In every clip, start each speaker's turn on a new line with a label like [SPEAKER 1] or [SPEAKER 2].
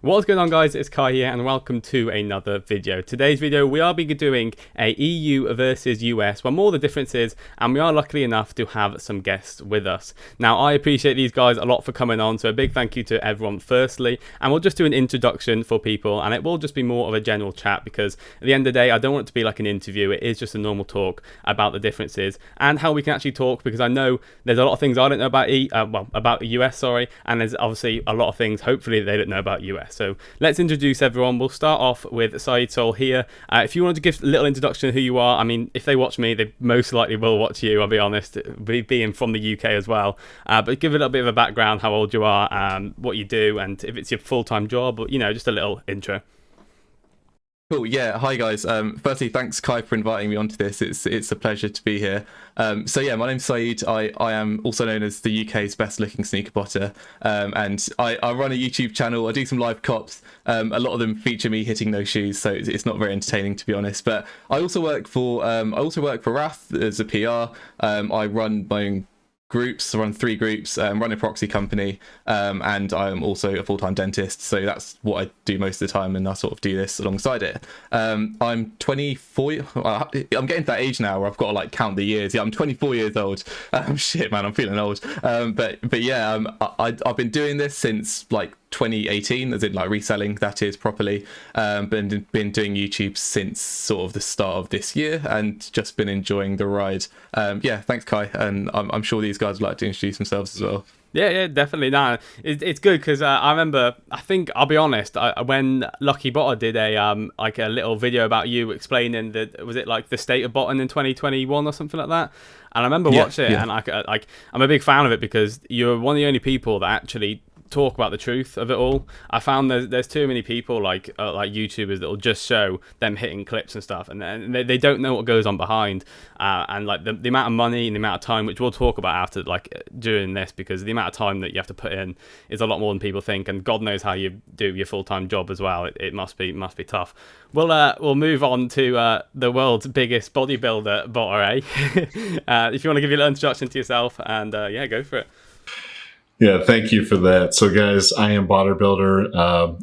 [SPEAKER 1] What's going on, guys? It's Kai here and welcome to another video. Today's video we are doing a EU versus US, well, more the differences, and we are lucky enough to have some guests with us. Now I appreciate these guys a lot for coming on, so a big thank you to everyone firstly, and we'll just do an introduction for people and it will just be more of a general chat because at the end of the day I don't want it to be like an interview. It is just a normal talk about the differences and how we can actually talk, because I know there's a lot of things I don't know about about the US, and there's obviously a lot of things hopefully they don't know about US. So let's introduce everyone. We'll start off with SyedSole here. If you wanted to give a little introduction of who you are, I mean, if they watch me, they most likely will watch you, I'll be honest, being from the UK as well. But give a little bit of a background, how old you are, what you do, and if it's your full-time job, or, just a little intro.
[SPEAKER 2] Cool. Yeah. Hi guys. Firstly, thanks Kai for inviting me onto this. It's a pleasure to be here. So yeah, my name's Syed. I am also known as the UK's best looking sneaker botter. And I run a YouTube channel. I do some live cops. A lot of them feature me hitting those shoes, so it's not very entertaining, to be honest. But I also work for Wrath as a PR. I run my own groups, run 3 groups, run a proxy company, and I'm also a full-time dentist, so that's what I do most of the time, and I sort of do this alongside it. I'm 24. I'm getting to that age now where I've got to like count the years. Yeah, I'm 24 years old. Shit, man, I'm feeling old. But yeah, I've been doing this since like 2018, as in like reselling, that is, properly. Been doing YouTube since sort of the start of this year and just been enjoying the ride. Yeah, thanks Kai, and I'm sure these guys would like to introduce themselves as well.
[SPEAKER 1] Yeah, definitely. No, it's good because I remember. I think I'll be honest. When Lucky Botter did a like a little video about you explaining that, was it like the state of botting in 2021 or something like that? And I remember watching it, and I'm a big fan of it because you're one of the only people that actually talk about the truth of it all. I found there's too many people like YouTubers that will just show them hitting clips and stuff, and they don't know what goes on behind, and like the amount of money and the amount of time, which we'll talk about after, like during this, because the amount of time that you have to put in is a lot more than people think, and God knows how you do your full-time job as well. It must be tough. We'll move on to the world's biggest bodybuilder, Botter. If you want to give your little introduction to yourself, and yeah, go for it.
[SPEAKER 3] Yeah, thank you for that. So, guys, I am BotterBuilder.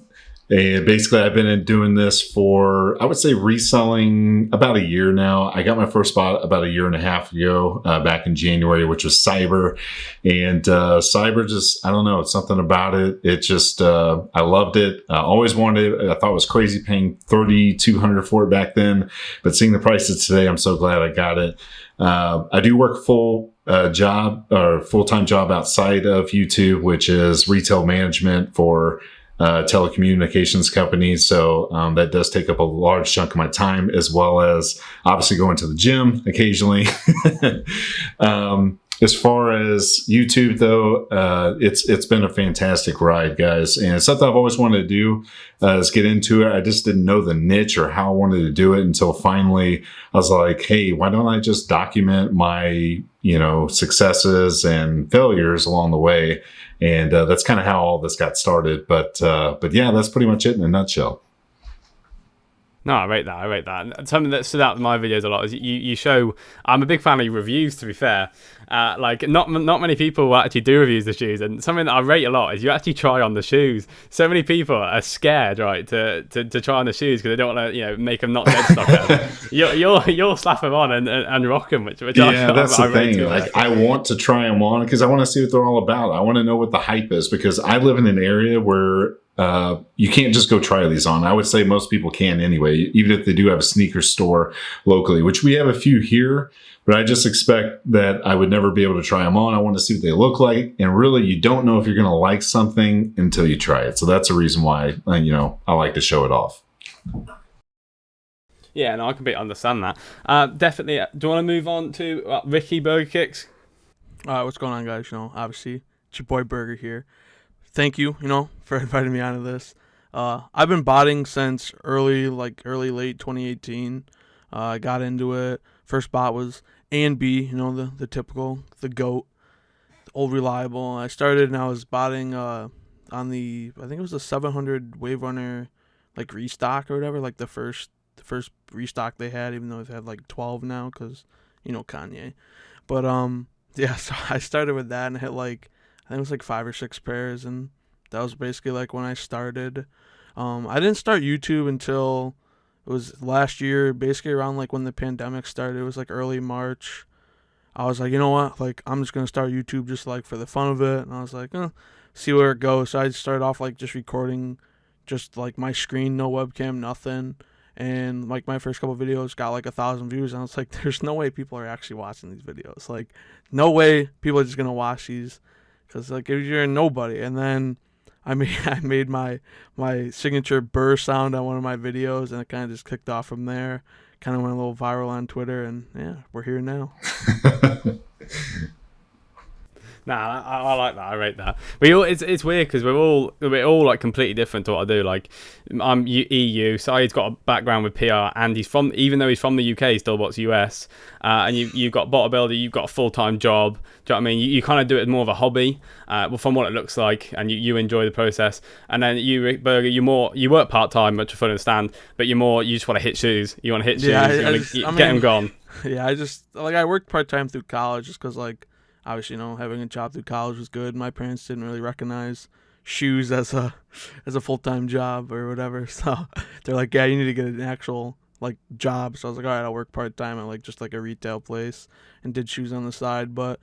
[SPEAKER 3] And basically, I've been doing this for, I would say, reselling about a year now. I got my first bot about a year and a half ago, back in January, which was Cyber. And Cyber just, I don't know, it's something about it. It just, I loved it. I always wanted it. I thought it was crazy paying $3,200 for it back then. But seeing the prices today, I'm so glad I got it. I do work full-time job outside of YouTube, which is retail management for telecommunications companies. So that does take up a large chunk of my time, as well as obviously going to the gym occasionally. As far as YouTube, though, it's been a fantastic ride, guys. And it's something I've always wanted to do, is get into it. I just didn't know the niche or how I wanted to do it until finally I was like, hey, why don't I just document my, successes and failures along the way? And that's kind of how all this got started. But yeah, that's pretty much it in a nutshell.
[SPEAKER 1] No, I rate that. And something that stood out in my videos a lot is you show. I'm a big fan of your reviews, to be fair. Like not many people will actually do reviews of shoes, and something that I rate a lot is you actually try on the shoes. So many people are scared, right, to try on the shoes because they don't want to, make them not dead stock. You'll slap them on and rock them, which
[SPEAKER 3] yeah, that's the thing. Like, I want to try them on because I want to see what they're all about. I want to know what the hype is, because I live in an area where you can't just go try these on. I would say most people can anyway, even if they do have a sneaker store locally, which we have a few here, but I just expect that I would never be able to try them on. I want to see what they look like. And really, you don't know if you're going to like something until you try it. So that's a reason why, I like to show it off.
[SPEAKER 1] Yeah, no, I completely understand that. Definitely. Do you want to move on to Ricky Burger Kicks?
[SPEAKER 4] What's going on, guys? Obviously, it's your boy Burger here. Thank you, for inviting me onto this. I've been botting since late 2018. I got into it. First bot was A and B, the typical, the GOAT, the old reliable. I started and I was botting on I think it was the 700 Wave Runner, like restock or whatever, like the first restock they had, even though they've had like 12 now, because Kanye. But yeah, so I started with that and hit like, I think it was like 5 or 6 pairs, and That was basically like when I started. I didn't start YouTube until it was last year, basically around like when the pandemic started. It was like early March. I was like, you know what? Like, I'm just gonna start YouTube just like for the fun of it. And I was like, see where it goes. So I started off like just recording, just like my screen, no webcam, nothing. And like my first couple videos got like 1,000 views. And I was like, there's no way people are actually watching these videos. Like, no way people are just gonna watch these, because like if you're a nobody. And then I made my signature burr sound on one of my videos, and it kind of just kicked off from there. Kind of went a little viral on Twitter, and yeah, we're here now.
[SPEAKER 1] Nah, I like that. I rate that. It's weird because we're all like completely different to what I do. Like, I'm EU, so he's got a background with PR, and even though he's from the UK, he still works US. And you've got BotterBuilder, you've got a full-time job. Do you know what I mean? You kind of do it more of a hobby, well, from what it looks like, and you enjoy the process. And then you, Rick Berger, you work part-time, which I fully understand, but you just want to hit shoes. You want to hit shoes.
[SPEAKER 4] Yeah,
[SPEAKER 1] you want to get them gone.
[SPEAKER 4] Yeah, I worked part-time through college just because like, obviously, having a job through college was good. My parents didn't really recognize shoes as a full-time job or whatever. So they're like, yeah, you need to get an actual like job. So I was like, all right, I'll work part-time at like just like a retail place and did shoes on the side. But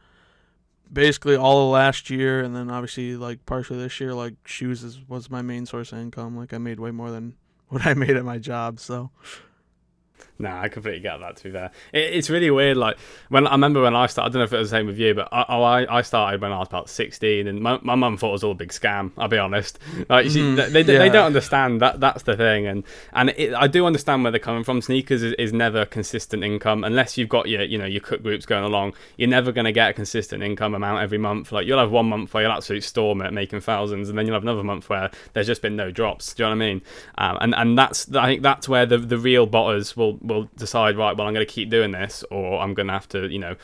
[SPEAKER 4] basically all of last year, and then obviously like partially this year, like shoes was my main source of income. Like I made way more than what I made at my job. So
[SPEAKER 1] Nah, I completely get that, to be fair. It's really weird, like, I remember when I started, I don't know if it was the same with you, but I started when I was about 16, and my mum thought it was all a big scam, I'll be honest. Like, they don't understand, that's the thing, and I do understand where they're coming from. Sneakers is never consistent income, unless you've got your cook groups going along. You're never going to get a consistent income amount every month. Like, you'll have 1 month where you'll absolutely storm it, making thousands, and then you'll have another month where there's just been no drops, do you know what I mean? And I think that's where the real botters will decide, right, well, I'm going to keep doing this, or I'm going to have to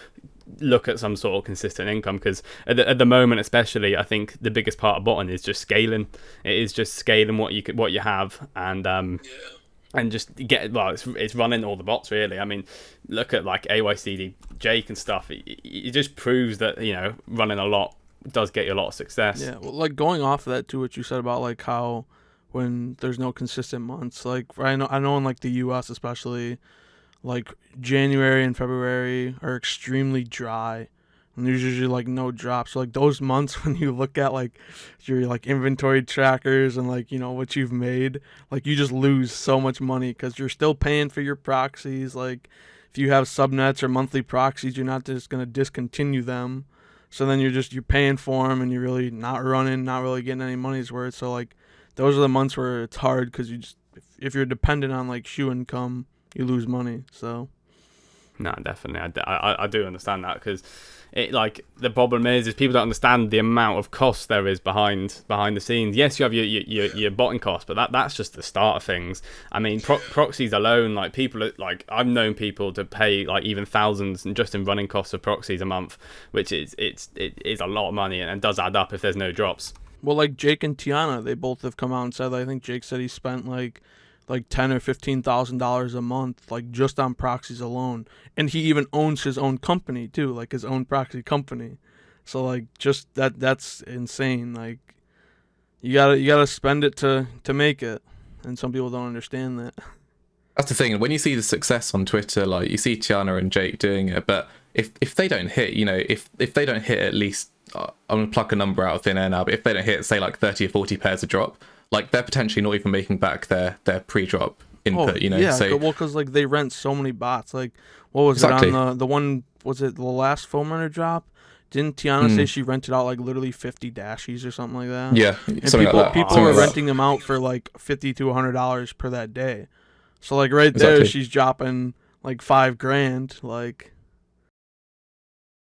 [SPEAKER 1] look at some sort of consistent income, because at the moment especially, I think the biggest part of botting is just scaling. It is just scaling what you have, and just it's running all the bots, really. I mean, look at like AYCD Jake and stuff. It just proves that running a lot does get you a lot of success.
[SPEAKER 4] Yeah, well, like going off of that too, what you said about like how when there's no consistent months, like I know in like the US especially, like January and February are extremely dry, and there's usually like no drops. So like those months when you look at like your like inventory trackers and like what you've made, like you just lose so much money because you're still paying for your proxies. Like if you have subnets or monthly proxies, you're not just gonna discontinue them. So then you're paying for them, and you're really not running, not really getting any money's worth. So like those are the months where it's hard, because if you're dependent on like shoe income, you lose money. So
[SPEAKER 1] no, definitely, I do understand that, because it, like, the problem is people don't understand the amount of cost there is behind the scenes. Yes, you have your botting costs, but that's just the start of things. I mean, proxies alone, like people like I've known people to pay like even thousands just in running costs of proxies a month, which is a lot of money, and does add up if there's no drops.
[SPEAKER 4] Well, like Jake and Tiana, they both have come out and said, I think Jake said he spent like $10,000 or $15,000 a month, like just on proxies alone. And he even owns his own company too, like his own proxy company. So like just that's insane. Like you gotta spend it to make it, and some people don't understand that.
[SPEAKER 2] That's the thing. When you see the success on Twitter, like you see Tiana and Jake doing it, but if they don't hit, if they don't hit at least, I'm gonna pluck a number out of thin air now, but if they don't hit, say like 30 or 40 pairs a drop, like they're potentially not even making back their pre-drop input.
[SPEAKER 4] Yeah,
[SPEAKER 2] so
[SPEAKER 4] well, because like they rent so many bots. Like what was
[SPEAKER 2] exactly.
[SPEAKER 4] it on the one? Was it the last foam runner drop? Didn't Tiana say she rented out like literally 50 dashies or something like that?
[SPEAKER 2] Yeah,
[SPEAKER 4] and
[SPEAKER 2] people
[SPEAKER 4] were renting them out for like $50 to $100 per that day. So like right there, she's dropping like $5,000. Like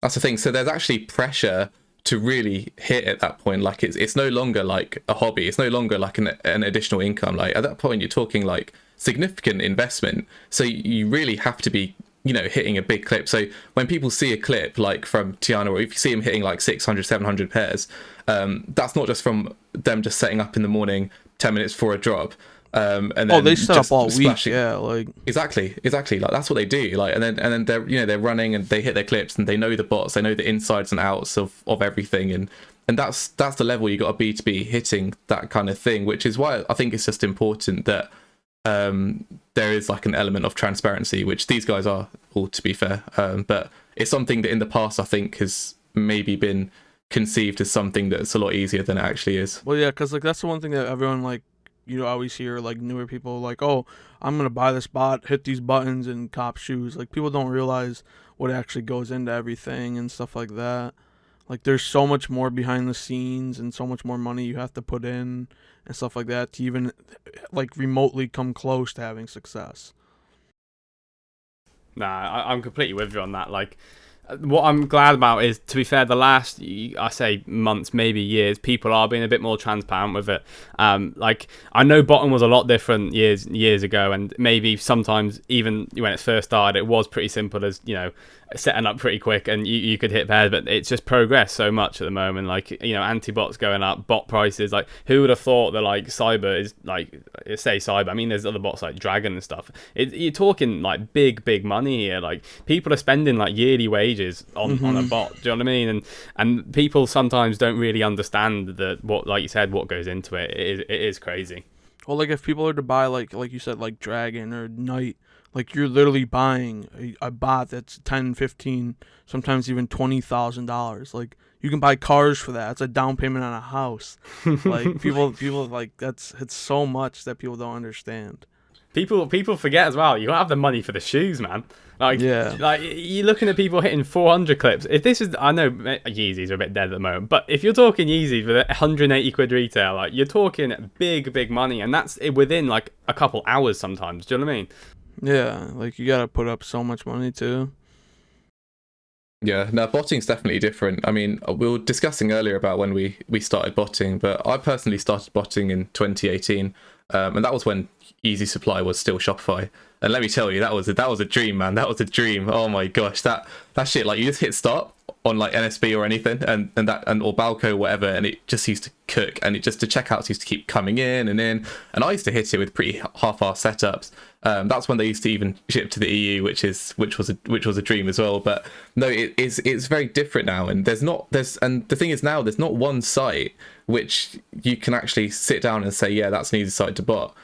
[SPEAKER 2] that's the thing. So there's actually pressure to really hit at that point. Like it's no longer like a hobby. It's no longer like an additional income. Like at that point, you're talking like significant investment. So you really have to be hitting a big clip. So when people see a clip like from Tiana, or if you see him hitting like 600, 700 pairs, that's not just from them just setting up in the morning 10 minutes for a drop. And then
[SPEAKER 4] they set up all
[SPEAKER 2] splashing.
[SPEAKER 4] Week, yeah, like
[SPEAKER 2] exactly. Like that's what they do. Like and then they're they're running and they hit their clips and they know the bots, they know the insides and outs of everything, and that's the level you got to be hitting that kind of thing, which is why I think it's just important that there is like an element of transparency, which these guys are all, to be fair, but it's something that in the past I think has maybe been conceived as something that's a lot easier than it actually is.
[SPEAKER 4] Well, yeah, because like that's the one thing that everyone like always hear, like newer people like, oh, I'm gonna buy this bot, hit these buttons, and cop shoes. Like people don't realize what actually goes into everything and stuff like that. Like there's so much more behind the scenes and so much more money you have to put in and stuff like that to even like remotely come close to having success.
[SPEAKER 1] Nah, I'm completely with you on that. Like, what I'm glad about is, to be fair, the last, I say months, maybe years, people are being a bit more transparent with it. Like, I know bottom was a lot different years ago, and maybe sometimes even when it first started, it was pretty simple as, setting up pretty quick and you could hit pairs, but it's just progressed so much at the moment. Like, anti-bots going up, bot prices, like who would have thought that like cyber is like, say cyber, I mean there's other bots like Dragon and stuff. You're talking like big money here. Like people are spending like yearly wages on a bot, do you know what I mean? And people sometimes don't really understand what, like you said, what goes into it. It is crazy.
[SPEAKER 4] Well, like if people are to buy like you said, like Dragon or Knight, like you're literally buying a bot that's 10, 15, sometimes even $20,000. Like you can buy cars for that. It's a down payment on a house. Like people like it's so much that people don't understand.
[SPEAKER 1] People forget as well. You don't have the money for the shoes, man. Like,
[SPEAKER 4] yeah.
[SPEAKER 1] Like you're looking at people hitting 400 clips. If this is, I know Yeezys are a bit dead at the moment, but if you're talking Yeezys with 180 quid retail, like you're talking big money, and that's within like a couple hours sometimes. Do you know what I mean?
[SPEAKER 4] Yeah, like you gotta put up so much money too.
[SPEAKER 2] Yeah, now botting's definitely different. I mean, we were discussing earlier about when we started botting, but I personally started botting in 2018, and that was when Easy Supply was still Shopify. And let me tell you, that was a dream, man. That was a dream. Oh my gosh, that shit, like you just hit start on like NSB or anything, and or Balco, whatever, and it just used to cook, and the checkouts used to keep coming in, and I used to hit it with pretty half-assed setups. That's when they used to even ship to the EU, which was a dream as well. But no, it's very different now, and and the thing is now there's not one site which you can actually sit down and say, yeah, that's an easy site to bot.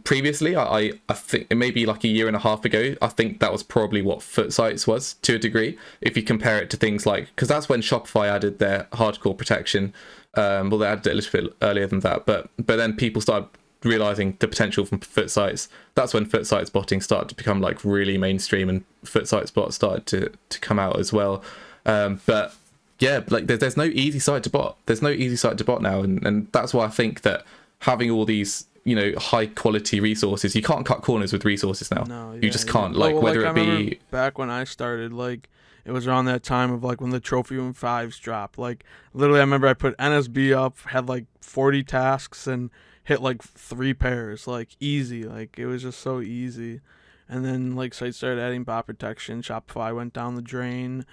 [SPEAKER 2] Previously, I think maybe like a year and a half ago, I think that was probably what Foot Sites was to a degree. If you compare it to things like, because that's when Shopify added their hardcore protection. Well, they added it a little bit earlier than that, but then people started realizing the potential from Foot Sites. That's when Foot Sites botting started to become like really mainstream, and Foot Sites bots started to come out as well. But yeah, like there's no easy site to bot. There's no easy site to bot now, and that's why I think that having all these high quality resources, you can't cut corners with resources now.
[SPEAKER 4] No, yeah,
[SPEAKER 2] you just can't. Like whether
[SPEAKER 4] like,
[SPEAKER 2] it be
[SPEAKER 4] back when I started, like it was around that time of like when the trophy room 5s dropped. Like literally, I remember I put NSB up, had like 40 tasks, and hit like 3 pairs, like easy. Like it was just so easy. And then like sites started adding bot protection. Shopify went down the drain,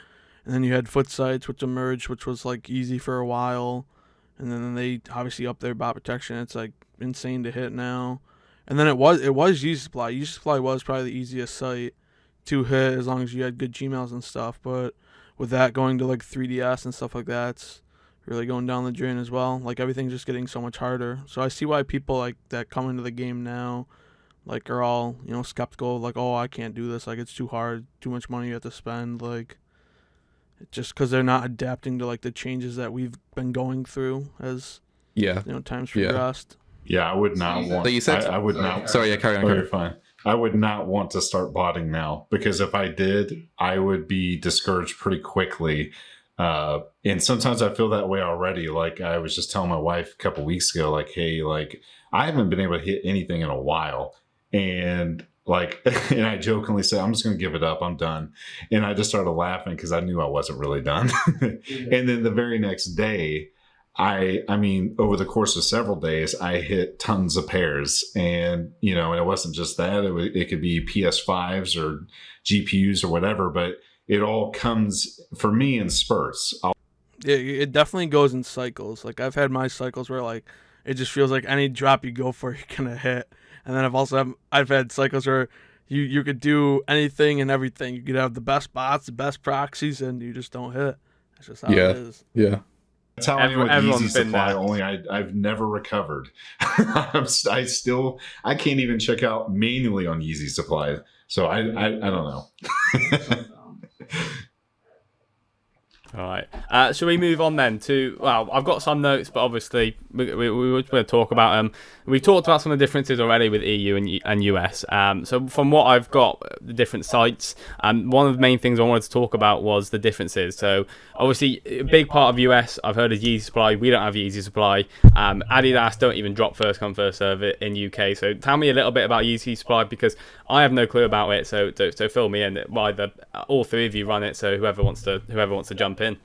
[SPEAKER 4] and then you had Foot Sites, which emerged, which was like easy for a while, and then they obviously upped their bot protection. It's like insane to hit now. And then it was Easy Supply. Easy Supply was probably the easiest site to hit as long as you had good Gmails and stuff. But with that going to like 3DS and stuff like that, it's really going down the drain as well. Like everything's just getting so much harder. So I see why people like that come into the game now like are all skeptical, like, oh, I can't do this, like it's too hard, too much money you have to spend, like just because they're not adapting to like the changes that we've been going through as times progressed.
[SPEAKER 3] Yeah, I would not want.
[SPEAKER 2] So you said,
[SPEAKER 3] I would not.
[SPEAKER 2] Sorry, yeah, carry on.
[SPEAKER 3] You're fine. I would not want to start botting now, because if I did, I would be discouraged pretty quickly. And sometimes I feel that way already. Like I was just telling my wife a couple weeks ago, like, hey, like I haven't been able to hit anything in a while, and like, and I jokingly said, I'm just going to give it up. I'm done. And I just started laughing because I knew I wasn't really done. And then the very next day, I mean, over the course of several days, I hit tons of pairs, and and it wasn't just that. It could be PS5s or GPUs or whatever, but it all comes for me in spurts.
[SPEAKER 4] It definitely goes in cycles. Like I've had my cycles where like it just feels like any drop you go for, you're gonna hit. And then I've had cycles where you could do anything and everything. You could have the best bots, the best proxies, and you just don't hit. That's just how it is.
[SPEAKER 2] Yeah.
[SPEAKER 3] That's how I know with Easy
[SPEAKER 1] Everyone's been
[SPEAKER 3] Supply.
[SPEAKER 1] there.
[SPEAKER 3] Only I've never recovered. I can't even check out manually on Easy Supply. So I don't know.
[SPEAKER 1] All right. Shall we move on then to? Well, I've got some notes, but obviously we were going to talk about them. We talked about some of the differences already with EU and US. So from what I've got, the different sites, one of the main things I wanted to talk about was the differences. So obviously, a big part of US I've heard is Yeezy Supply. We don't have Yeezy Supply. Adidas don't even drop first come first serve it in UK. So tell me a little bit about Yeezy Supply, because I have no clue about it. So fill me in. Either all three of you run it. So whoever wants to jump in.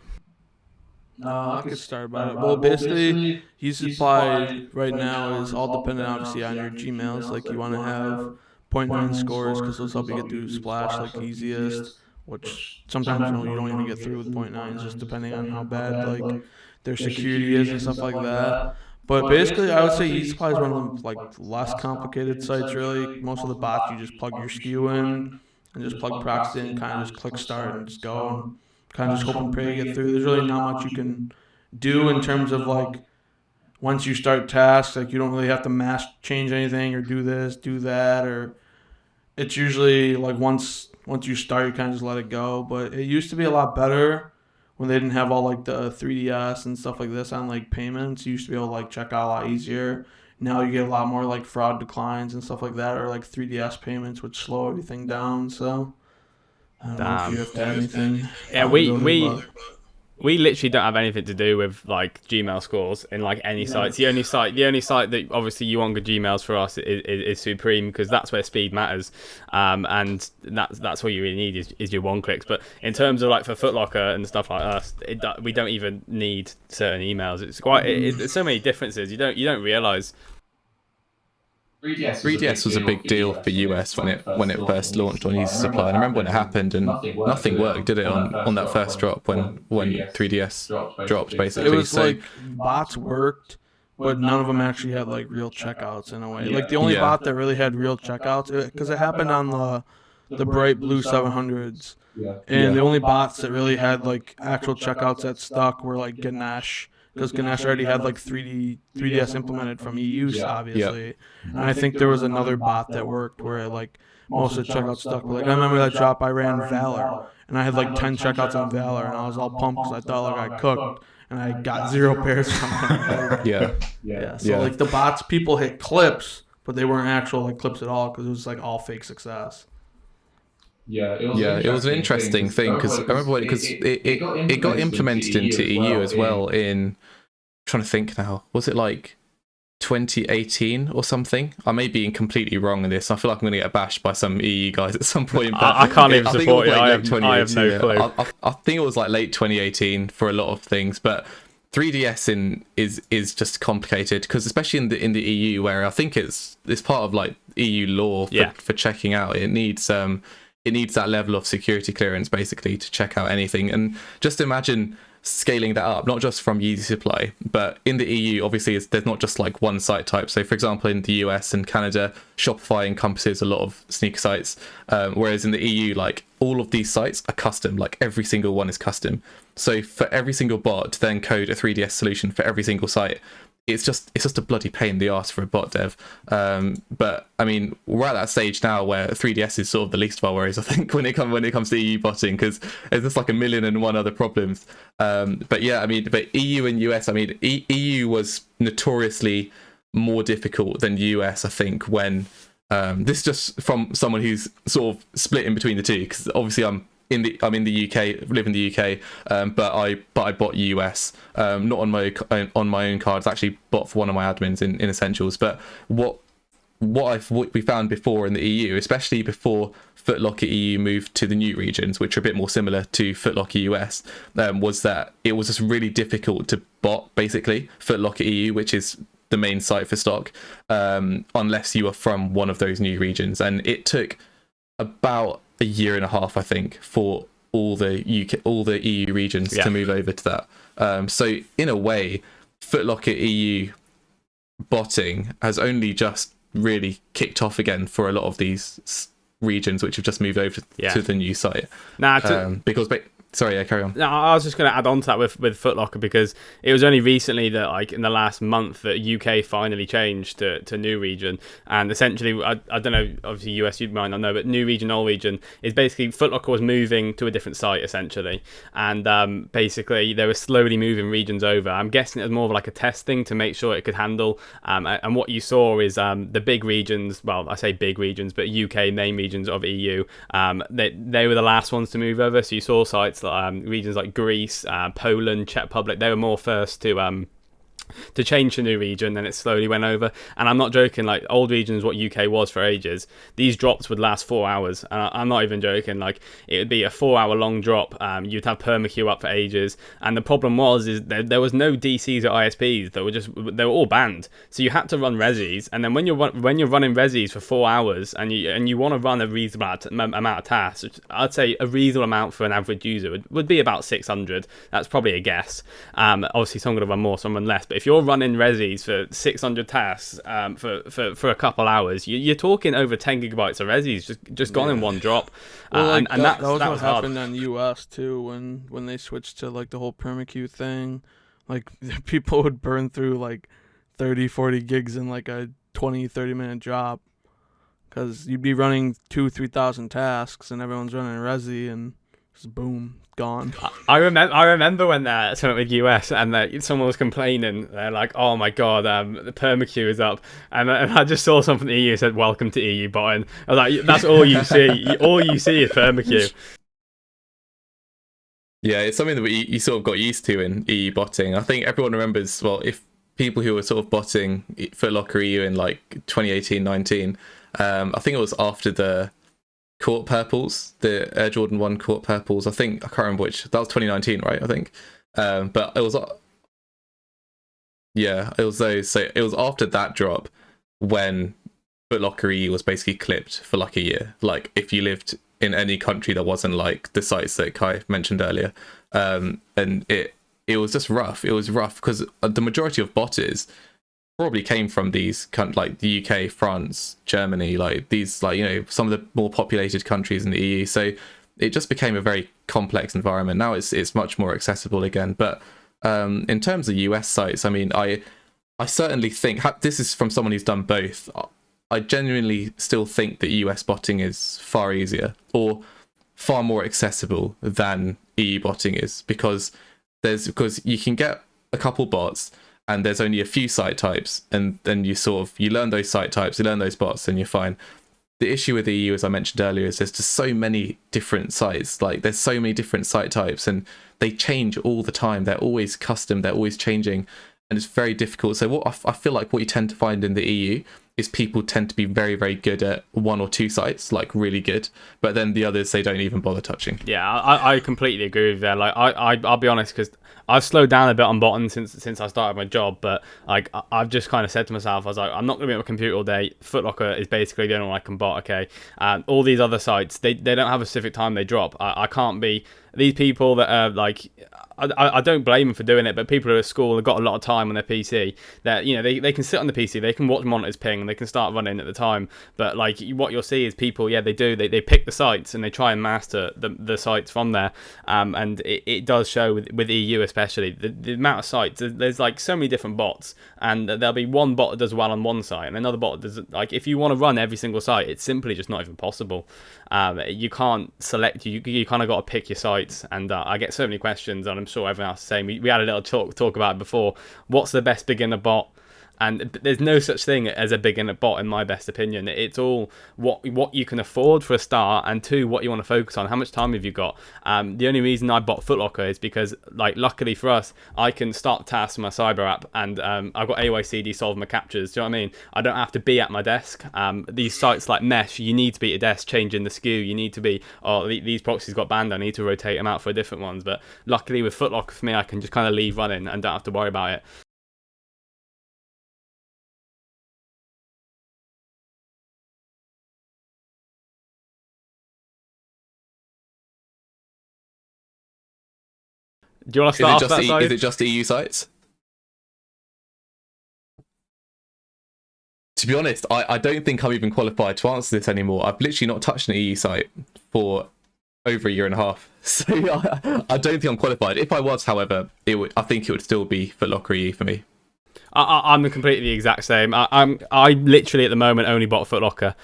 [SPEAKER 4] I could start about it. Well, basically, Yeezy Supply right now is all dependent, obviously, on your Gmails. Like, you want to have 0.9 scores because those help you get through Splash, like, easiest, which sometimes, you don't even get through with 0.9s, just depending on how bad, like, their security is and stuff like that. But basically, I would say Yeezy Supply is one of the, like, less complicated sites, really. Most of the bots, you just plug your SKU in and just plug proxy in, kind of just click start and just go and kind of just hope and pray you get through. There's really not much you can do in terms of, like, once you start tasks, like, you don't really have to mass change anything or do this, do that, or it's usually like once you start, you kind of just let it go. But it used to be a lot better when they didn't have all, like, the 3DS and stuff like this on, like, payments. You used to be able to, like, check out a lot easier. Now you get a lot more, like, fraud declines and stuff like that, or, like, 3DS payments, which slow everything down. So I don't know if you have to add anything.
[SPEAKER 1] Yeah, we literally don't have anything to do with, like, Gmail scores in, like, any sites. The only site that obviously you want good Gmails for us is Supreme, because that's where speed matters, and that's all you really need is your one clicks. But in terms of, like, for Foot Locker and stuff like us, we don't even need certain emails. It's quite there's so many differences you don't realize.
[SPEAKER 2] 3DS was a big deal for US when it first launched on Easy Supply. And I remember when it happened and nothing worked, did it, on that first drop when 3DS dropped, basically.
[SPEAKER 4] It was like bots worked, but none of them actually had, like, real checkouts in a way. Like, the only bot that really had real checkouts, because it happened on the bright blue 700s, and the only bots that really had, like, actual checkouts that stuck were, like, Ganesh, because Ganesh already had, like, 3DS implemented from EU, obviously. And I think there was another bot that worked where, like, most of the checkouts stuck. Like, I remember that drop, I ran Valor, and I had, like, 10 checkouts on Valor, and I was all pumped because I thought, like, I cooked, and I got 0 pairs from it. So, like, the bots, people hit clips, but they weren't actual, like, clips at all, because it was, like, all fake success.
[SPEAKER 2] It was an interesting thing, because I remember because it got implemented into EU as well in, I'm trying to think now, was it like 2018 or something? I may be completely wrong in this. I feel like I'm going to get bashed by some EU guys at some point. But
[SPEAKER 1] I can't even support you. I have no clue.
[SPEAKER 2] I think it was like late 2018 for a lot of things, but 3DS is just complicated, because especially in the EU, where I think it's part of, like, EU law for checking out. It needs that level of security clearance, basically, to check out anything. And just imagine scaling that up, not just from Yeezy Supply, but in the EU, obviously, there's not just, like, one site type. So, for example, in the US and Canada, Shopify encompasses a lot of sneaker sites, whereas in the EU, like, all of these sites are custom. Like, every single one is custom. So for every single bot to then code a 3DS solution for every single site, it's just a bloody pain in the arse for a bot dev. But I mean, we're at that stage now where 3DS is sort of the least of our worries, I think, when it comes to EU botting, because there's just like 1,000,001 other problems. But yeah, I mean, but EU and US, I mean, EU was notoriously more difficult than US, I think, when this is just from someone who's sort of split in between the two, because obviously I'm in the UK, live in the UK, but I bought US, not on my own card. It's actually bought for one of my admins in Essentials. But what we found before in the EU, especially before Foot Locker EU moved to the new regions, which are a bit more similar to Foot Locker US, was that it was just really difficult to bot, basically, Foot Locker EU, which is the main site for stock, unless you are from one of those new regions. And it took about a year and a half, I think, for all the EU regions to move over to that. So in a way, Foot Locker EU botting has only just really kicked off again for a lot of these regions which have just moved over to the new site.
[SPEAKER 1] Because
[SPEAKER 2] Sorry, yeah, carry on.
[SPEAKER 1] No, I was just going to add on to that with Foot Locker, because it was only recently that, like in the last month, that UK finally changed to new region. And essentially, I don't know, obviously US you might not know, but new region, old region is basically Foot Locker was moving to a different site essentially, and basically they were slowly moving regions over. I'm guessing it was more of like a test thing to make sure it could handle. And what you saw is the big regions. Well, I say big regions, but UK main regions of EU. They were the last ones to move over. So you saw sites regions like Greece, Poland, Czech Republic. They were more first to change to new region, then it slowly went over. And I'm not joking, like old regions, what UK was for ages, these drops would last 4 hours, and I'm not even joking. Like it would be a 4 hour long drop. You'd have permaqueue up for ages, and the problem is there was no DCs or ISPs. They were all banned, so you had to run resis. And then when you're running resis for 4 hours and you want to run a reasonable amount of tasks, I'd say a reasonable amount for an average user would be about 600. That's probably a guess. Obviously some going to run more, some run less, but if you're running resis for 600 tasks for a couple hours, you're talking over 10 gigabytes of resis just gone in one drop.
[SPEAKER 4] Well,
[SPEAKER 1] and
[SPEAKER 4] that was
[SPEAKER 1] what
[SPEAKER 4] what
[SPEAKER 1] hard.
[SPEAKER 4] happened on US too when they switched to like the whole permaqueue thing. Like people would burn through like 30-40 gigs in like a 20-30 minute job, because you'd be running 2,000-3,000 tasks and everyone's running resi, and just boom, gone.
[SPEAKER 1] I remember when something with US, and someone was complaining. They're like, "Oh my god, the permaqueue is up," and I just saw something in the EU said, "Welcome to EU botting." I was like, "That's all you see. All you see is permaqueue."
[SPEAKER 2] Yeah, it's something that you sort of got used to in EU botting. I think everyone remembers, well, if people who were sort of botting Foot Locker EU in like 2018-19, I think it was after the court purples, the Air Jordan 1 court purples. I can't remember which. That was 2019, right? I think. But it was, yeah, it was those. So it was after that drop when Foot Locker EU was basically clipped for like a year. Like if you lived in any country that wasn't like the sites that Kai mentioned earlier, and it was just rough. It was rough because the majority of botters probably came from these like the UK, France, Germany, like these, like, you know, some of the more populated countries in the EU. So it just became a very complex environment. Now it's much more accessible again. But in terms of US sites, I mean, I certainly think, this is from someone who's done both, I genuinely still think that US botting is far easier or far more accessible than EU botting is, because you can get a couple bots and there's only a few site types, and then you learn those site types, you learn those bots, and you're fine. The issue with the EU, as I mentioned earlier, is there's just so many different sites. Like there's so many different site types, and they change all the time. They're always custom. They're always changing, and it's very difficult. So I feel like what you tend to find in the EU is people tend to be very, very good at one or two sites, like really good, but then the others they don't even bother touching.
[SPEAKER 1] Yeah, I completely agree with that. Like I'll be honest, because I've slowed down a bit on botting since I started my job, but like I've just kind of said to myself, I was like, I'm not going to be on my computer all day. Foot Locker is basically the only one I can bot. Okay, all these other sites, they don't have a specific time they drop. I can't be these people that are like. I don't blame them for doing it, but people who are at school have got a lot of time on their PC. That, you know, they can sit on the PC, they can watch monitors ping, and they can start running at the time. But like what you'll see is people, they pick the sites and they try and master the sites from there. And it does show with EU especially the amount of sites. There's like so many different bots, and there'll be one bot that does well on one site, and another bot does, like, if you want to run every single site, it's simply just not even possible. You can't select. You kind of got to pick your sites, and I get so many questions, and I'm sure everyone else is saying. We had a little talk about it before. What's the best beginner bot? And there's no such thing as a beginner bot, in my best opinion. It's all what you can afford for a start, and two, what you want to focus on. How much time have you got? The only reason I bought Foot Locker is because, like, luckily for us, I can start tasks in my cyber app, and I've got AYCD solve my captures. Do you know what I mean? I don't have to be at my desk. These sites like Mesh, you need to be at a desk changing the SKU. You need to be, these proxies got banned, I need to rotate them out for different ones. But luckily with Foot Locker, for me, I can just kind of leave running and don't have to worry about it. Do you want to start off that side?
[SPEAKER 2] Is it just EU sites? To be honest, I don't think I'm even qualified to answer this anymore. I've literally not touched an EU site for over a year and a half. So I don't think I'm qualified. If I was, however, I think it would still be Foot Locker EU for me.
[SPEAKER 1] I'm completely the exact same. I literally at the moment only bought Foot Locker.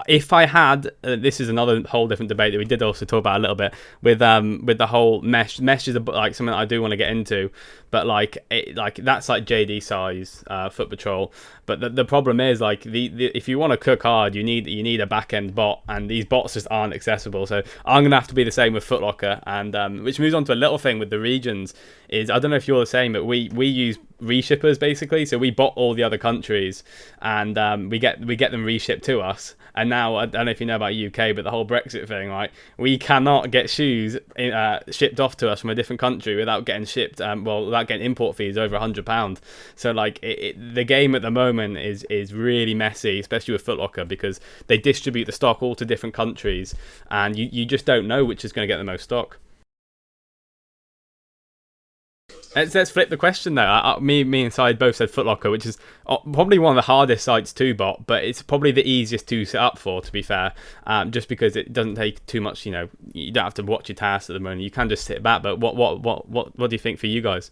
[SPEAKER 1] If I had, this is another whole different debate that we did also talk about a little bit with the whole mesh. Mesh is like something that I do want to get into, but like that's like JD size Foot Patrol. But the problem is like if you want to cook hard, you need a back end bot, and these bots just aren't accessible. So I'm gonna have to be the same with Foot Locker, and which moves on to a little thing with the regions. Is I don't know if you're the same, but we use reshippers basically. So we bot all the other countries, and we get them reshipped to us. And now I don't know if you know about UK, but the whole Brexit thing, like we cannot get shoes shipped off to us from a different country without getting shipped. Without getting import fees over £100. So like the game at the moment is really messy, especially with Foot Locker, because they distribute the stock all to different countries, and you just don't know which is going to get the most stock. Let's flip the question though. Me and Syed both said Foot Locker, which is probably one of the hardest sites to bot, but it's probably the easiest to set up for, to be fair, just because it doesn't take too much. You don't have to watch your tasks at the moment. You can just sit back. But what do you think for you guys?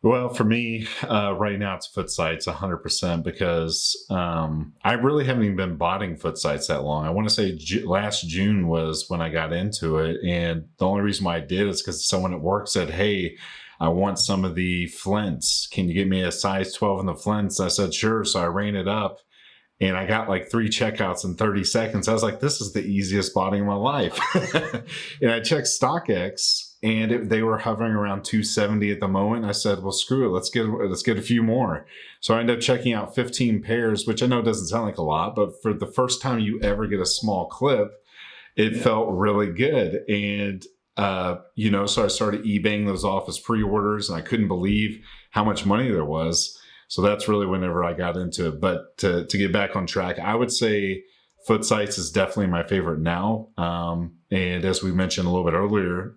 [SPEAKER 3] Well, for me, right now it's foot sites 100% because I really haven't even been botting foot sites that long. I want to say last June was when I got into it. And the only reason why I did is because someone at work said, hey, I want some of the flints. Can you get me a size 12 in the flints? I said, sure. So I ran it up. And I got like 3 checkouts in 30 seconds. I was like, this is the easiest botting of my life. And I checked StockX, and they were hovering around 270 at the moment. I said, well, screw it. Let's get a few more. So I ended up checking out 15 pairs, which I know doesn't sound like a lot, but for the first time you ever get a small clip, it felt really good. And, so I started eBaying those off as pre-orders, and I couldn't believe how much money there was. So that's really whenever I got into it. But to get back on track, I would say foot sites is definitely my favorite now. And as we mentioned a little bit earlier,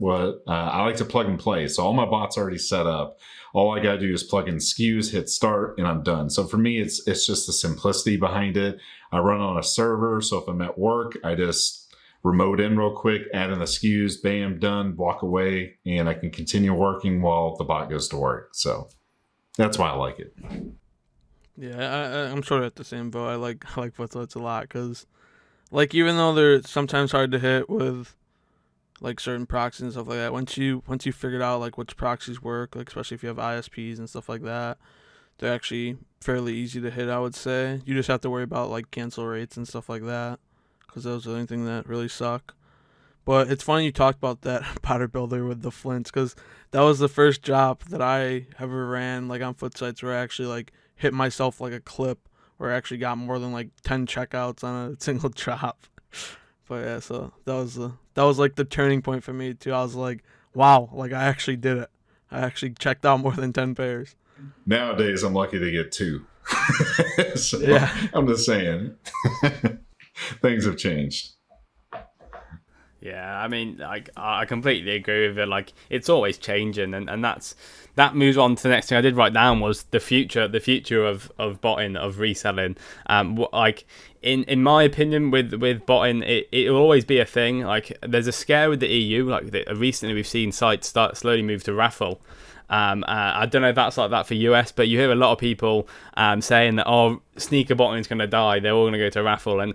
[SPEAKER 3] I like to plug and play. So all my bots are already set up. All I got to do is plug in SKUs, hit start, and I'm done. So for me, it's just the simplicity behind it. I run on a server. So if I'm at work, I just remote in real quick, add in the SKUs, bam, done, walk away, and I can continue working while the bot goes to work. So that's why I like it.
[SPEAKER 4] Yeah, I'm sort of at the same boat. I like foot sites a lot because, like, even though they're sometimes hard to hit with, like, certain proxies and stuff like that, once you figured out like which proxies work, like especially if you have ISPs and stuff like that, they're actually fairly easy to hit. I would say you just have to worry about like cancel rates and stuff like that, because those are the only thing that really suck. But it's funny you talked about that BotterBuilder with the flints, because that was the first job that I ever ran like on foot sites where I actually like hit myself like a clip where I actually got more than like 10 checkouts on a single drop. But yeah, so that was like the turning point for me too. I was like, wow, like I actually did it. I actually checked out more than 10 pairs.
[SPEAKER 3] Nowadays, I'm lucky to get 2. So
[SPEAKER 4] yeah,
[SPEAKER 3] I'm just saying, things have changed.
[SPEAKER 1] Yeah, I mean, I completely agree with it. Like, it's always changing, and that moves on to the next thing I did write down was the future of botting, of reselling. Like, in my opinion, with botting, it will always be a thing. Like, there's a scare with the EU. Like, recently we've seen sites start slowly move to raffle. I don't know if that's like that for US, but you hear a lot of people saying that, sneaker botting is going to die, they're all going to go to raffle. And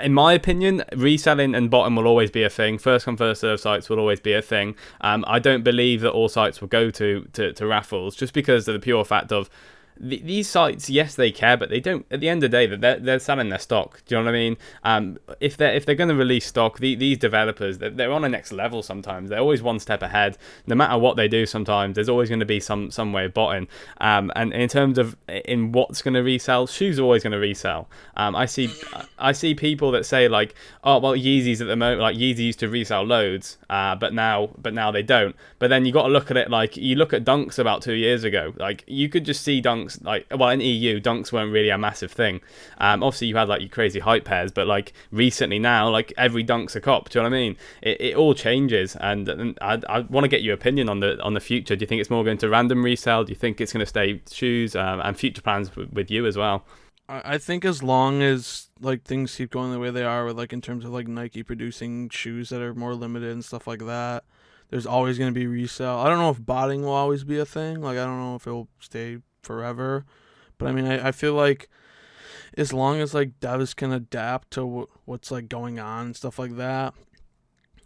[SPEAKER 1] in my opinion, reselling and botting will always be a thing. First come first serve sites will always be a thing. I don't believe that all sites will go to raffles, just because of the pure fact of these sites, yes, they care, but they don't. At the end of the day, they're selling their stock. Do you know what I mean? If they're going to release stock, these developers, they're on a next level. Sometimes they're always one step ahead. No matter what they do, sometimes there's always going to be some way of botting. And in terms of in what's going to resell, shoes are always going to resell. I see people that say like, oh well, Yeezys at the moment, like Yeezy used to resell loads, but now they don't. But then you got to look at it like you look at Dunks about 2 years ago. Like you could just see Dunks. Like, well, in EU, Dunks weren't really a massive thing. Obviously you had like your crazy hype pairs, but like recently now, like every Dunk's a cop. Do you know what I mean? It all changes, and I want to get your opinion on the future. Do you think it's more going to random resell? Do you think it's going to stay shoes? And future plans with you as well?
[SPEAKER 4] I think as long as like things keep going the way they are, with like in terms of like Nike producing shoes that are more limited and stuff like that, there's always going to be resale. I don't know if botting will always be a thing. Like I don't know if it'll stay forever, but I mean I feel like as long as like devs can adapt to what's like going on and stuff like that,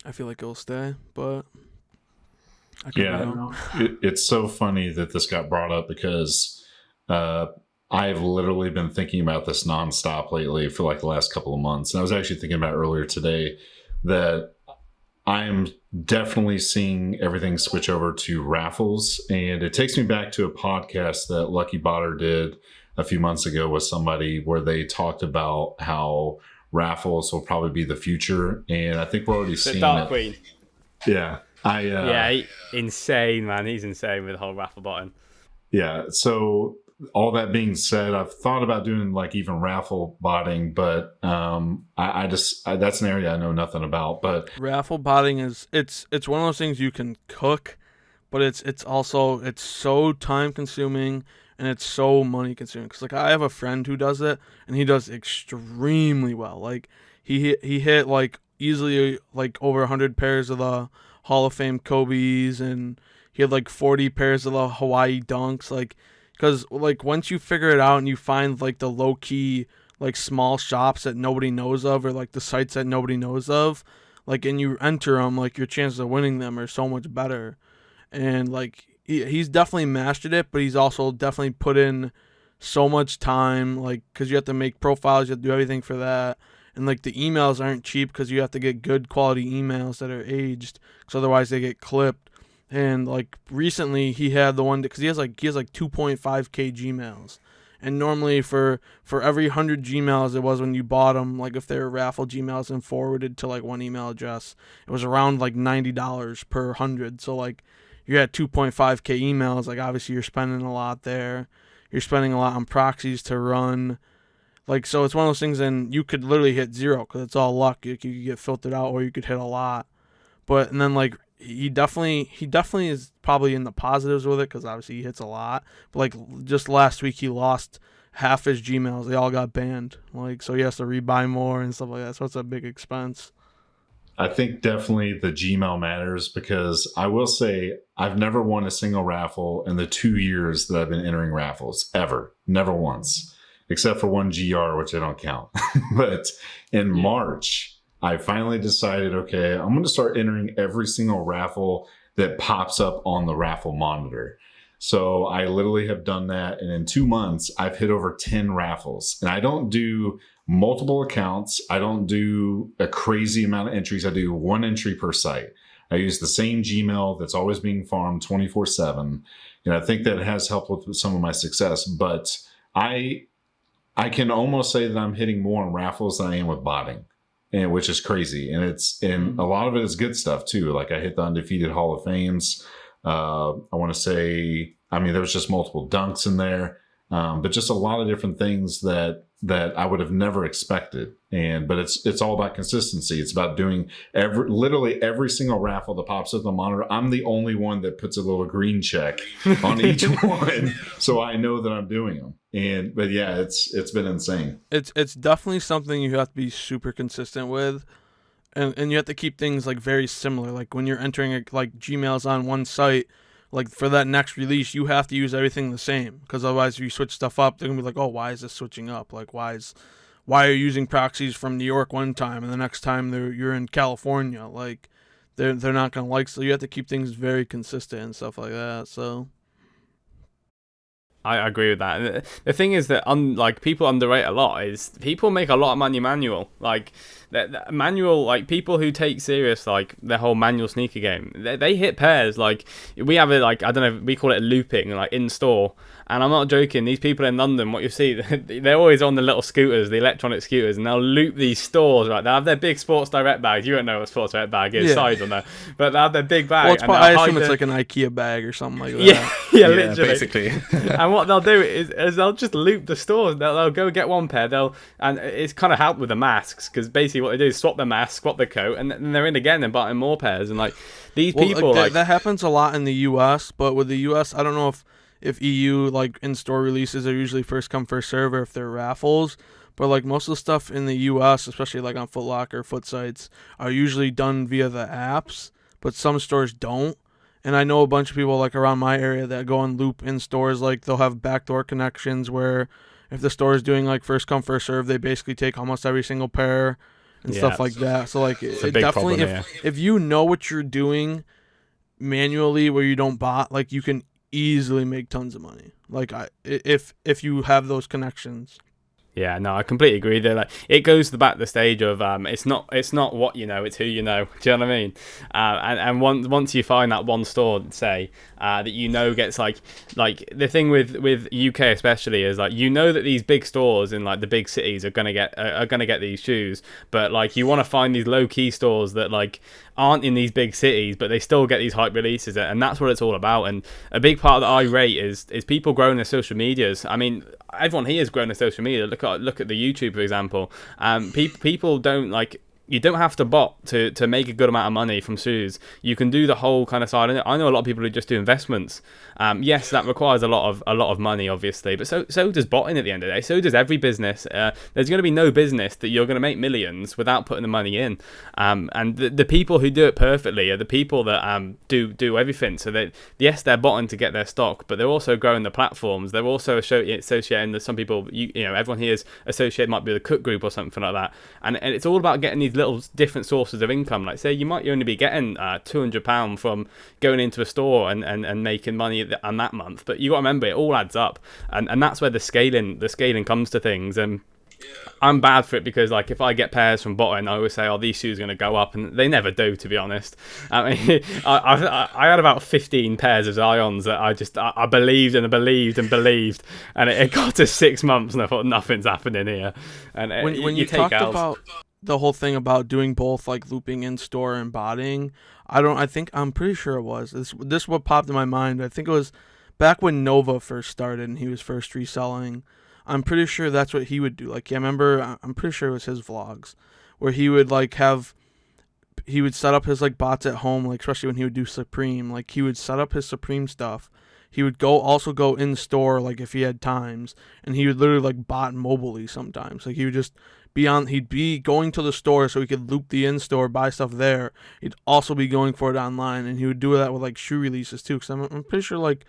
[SPEAKER 4] I feel like it'll stay. But I could be wrong.
[SPEAKER 3] It's so funny that this got brought up because I've literally been thinking about this nonstop lately for like the last couple of months. And I was actually thinking about earlier today that I'm definitely seeing everything switch over to raffles. And it takes me back to a podcast that Lucky Botter did a few months ago with somebody where they talked about how raffles will probably be the future. And I think we're already seeing
[SPEAKER 1] Dark
[SPEAKER 3] it.
[SPEAKER 1] Queen.
[SPEAKER 3] Yeah.
[SPEAKER 1] Insane, man. He's insane with the whole raffle button.
[SPEAKER 3] Yeah. So all that being said, I've thought about doing like even raffle botting, but I that's an area I know nothing about. But
[SPEAKER 4] raffle botting is it's one of those things you can cook, but it's also it's so time consuming and it's so money consuming. Cause like I have a friend who does it and he does extremely well. Like he hit like easily like over 100 pairs of the Hall of Fame Kobe's, and he had like 40 pairs of the Hawaii Dunks. Like, because like once you figure it out and you find like the low key like small shops that nobody knows of, or like the sites that nobody knows of, like, and you enter them, like your chances of winning them are so much better. And like he's definitely mastered it, but he's also definitely put in so much time, like, because you have to make profiles, you have to do everything for that. And like the emails aren't cheap because you have to get good quality emails that are aged, because otherwise they get clipped. And like recently he had the one because he has like 2.5k Gmails, and normally for every 100 Gmails it was when you bought them, like if they were raffle Gmails and forwarded to like one email address, it was around like $90 per 100. So like you had 2.5k emails, like obviously you're spending a lot there. You're spending a lot on proxies to run. Like, so it's one of those things, and you could literally hit zero because it's all luck. You could get filtered out, or you could hit a lot. But, and then like, he definitely is probably in the positives with it because obviously he hits a lot. But like just last week he lost half his Gmails. They all got banned. Like, so he has to rebuy more and stuff like that. So it's a big expense.
[SPEAKER 3] I think definitely the Gmail matters, because I will say I've never won a single raffle in the 2 years that I've been entering raffles, ever. Never once, except for one GR, which I don't count. But in March, I finally decided, okay, I'm going to start entering every single raffle that pops up on the raffle monitor. So I literally have done that. And in 2 months, I've hit over 10 raffles. And I don't do multiple accounts. I don't do a crazy amount of entries. I do one entry per site. I use the same Gmail that's always being farmed 24/7. And I think that has helped with some of my success. But I can almost say that I'm hitting more on raffles than I am with botting, and which is crazy. And a lot of it is good stuff too. Like I hit the undefeated Hall of Fames. I want to say, I mean, there was just multiple dunks in there, but just a lot of different things that I would have never expected. But it's all about consistency. It's about doing literally every single raffle that pops up on the monitor. I'm the only one that puts a little green check on each one, so I know that I'm doing them. But yeah, it's been insane.
[SPEAKER 4] It's definitely something you have to be super consistent with. And you have to keep things like very similar. Like when you're entering like Gmails on one site, like for that next release, you have to use everything the same, because otherwise if you switch stuff up, they're gonna be like, oh, why is this switching up? Like why are you using proxies from New York one time and the next time you're in California? Like they're not gonna like. So you have to keep things very consistent and stuff like that. So
[SPEAKER 1] I agree with that. The thing is that like people underrate a lot is people make a lot of money manual. Like the manual, like people who take serious like the whole manual sneaker game, they hit pairs. Like we have it, like I don't know, we call it looping, like in store. And I'm not joking. These people in London, what you see, they're always on the little scooters, the electronic scooters, and they'll loop these stores. Right, they have their big Sports Direct bags. You don't know what Sports Direct bag is, size on there, but they have their big bag.
[SPEAKER 4] Well, I assume it's like an IKEA bag or something like that.
[SPEAKER 1] Yeah, literally.
[SPEAKER 2] Basically.
[SPEAKER 1] And what they'll do is they'll just loop the stores. They'll go get one pair. And it's kind of helped with the masks, because basically what they do is swap the mask, swap the coat, and then they're in again and buying more pairs. And like these people,
[SPEAKER 4] that happens a lot in the U.S. But with the U.S., I don't know if if EU like in-store releases are usually first come first serve, or if they're raffles. But like most of the stuff in the US, especially like on Foot Locker, Foot Sites, are usually done via the apps, but some stores don't. And I know a bunch of people like around my area that go and loop in stores. Like they'll have backdoor connections where if the store is doing like first come first serve, they basically take almost every single pair and stuff like that. So like
[SPEAKER 1] It's a
[SPEAKER 4] it
[SPEAKER 1] big
[SPEAKER 4] definitely,
[SPEAKER 1] problem,
[SPEAKER 4] if you know what you're doing manually, where you don't bot, like you can easily make tons of money. Like if you have those connections.
[SPEAKER 1] Yeah, no, I completely agree. There, like it goes to the back of the stage of it's not what you know, it's who you know. Do you know what I mean? And once you find that one store, say that you know gets like the thing with UK especially is like you know that these big stores in like the big cities are gonna get these shoes, but like you want to find these low key stores that like aren't in these big cities, but they still get these hype releases, and that's what it's all about. And a big part that I rate is people growing their social medias. I mean, everyone here is growing their social media. Look at the YouTube, for example. People don't like. You don't have to bot to make a good amount of money from shoes. You can do the whole kind of side. I know a lot of people who just do investments. Yes, that requires a lot of money, obviously, but so does botting at the end of the day. So does every business. There's going to be no business that you're going to make millions without putting the money in. And the people who do it perfectly are the people that do everything. So that yes, they're botting to get their stock, but they're also growing the platforms. They're also associating with some people. You know, everyone here is associated, might be with a cook group or something like that. And it's all about getting these little different sources of income. Like say you might only be getting £200 from going into a store and making money on that month, but you got to remember it all adds up, and that's where the scaling comes to things. And I'm bad for it because like if I get pairs from botting, I always say, oh, these shoes are going to go up, and they never do, to be honest. I mean, I had about 15 pairs of Zions that I believed and believed and believed, and it got to 6 months and I thought nothing's happening here. And
[SPEAKER 4] When you
[SPEAKER 1] take
[SPEAKER 4] talked about the whole thing about doing both, like looping in store and botting, I'm pretty sure it was this what popped in my mind. I think it was back when Nova first started and he was first reselling. I'm pretty sure that's what he would do. Like, yeah, I remember, I'm pretty sure it was his vlogs where he would like he would set up his like bots at home, like especially when he would do Supreme. Like he would set up his Supreme stuff. He would also go in store, like if he had times, and he would literally like bot mobilely sometimes. Like he would just he'd be going to the store so he could loop the in-store, buy stuff there. He'd also be going for it online, and he would do that with like shoe releases too. Because I'm pretty sure like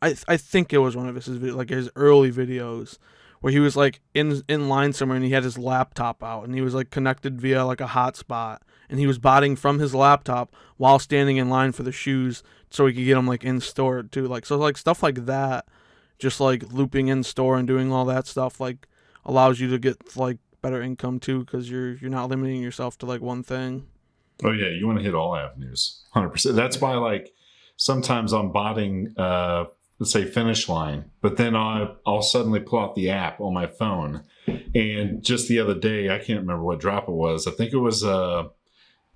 [SPEAKER 4] I think it was one of his early videos where he was like in line somewhere and he had his laptop out and he was like connected via like a hotspot, and he was botting from his laptop while standing in line for the shoes so he could get them like in store too. Like so like stuff like that, just like looping in store and doing all that stuff like allows you to get like better income too, because you're not limiting yourself to like one thing.
[SPEAKER 3] Oh yeah, you want to hit all avenues, 100%. That's why like sometimes I'm botting let's say Finish Line, but then I'll suddenly pull out the app on my phone. And just the other day, I can't remember what drop it was. I think it was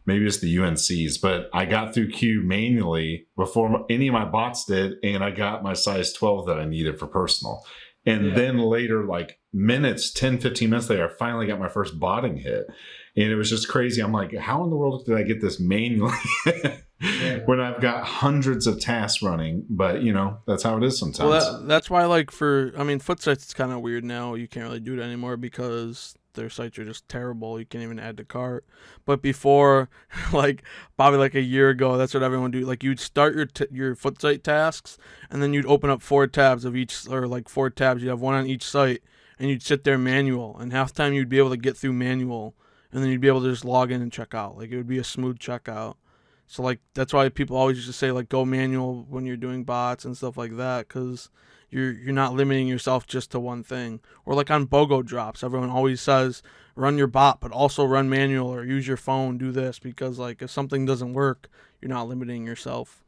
[SPEAKER 3] maybe it's the UNC's, but I got through queue manually before any of my bots did, and I got my size 12 that I needed for personal. And then later, like 10, 15 minutes later, I finally got my first botting hit. And it was just crazy. I'm like, how in the world did I get this manually when I've got hundreds of tasks running? But, you know, that's how it is sometimes.
[SPEAKER 4] Well, that's why, like, Foot Sites, it's kind of weird now. You can't really do it anymore because their sites are just terrible. You can't even add to cart. But before, like, probably like a year ago, that's what everyone would do. Like, you'd start your Foot Site tasks, and then you'd open up 4 tabs of each, or like 4 tabs. You'd have one on each site, and you'd sit there manual. And half the time you'd be able to get through manual, and then you'd be able to just log in and check out. Like, it would be a smooth checkout. So, like, that's why people always used to say, like, go manual when you're doing bots and stuff like that, because you're not limiting yourself just to one thing. Or, like, on BOGO drops, everyone always says, run your bot, but also run manual or use your phone, do this, because, like, if something doesn't work, you're not limiting yourself.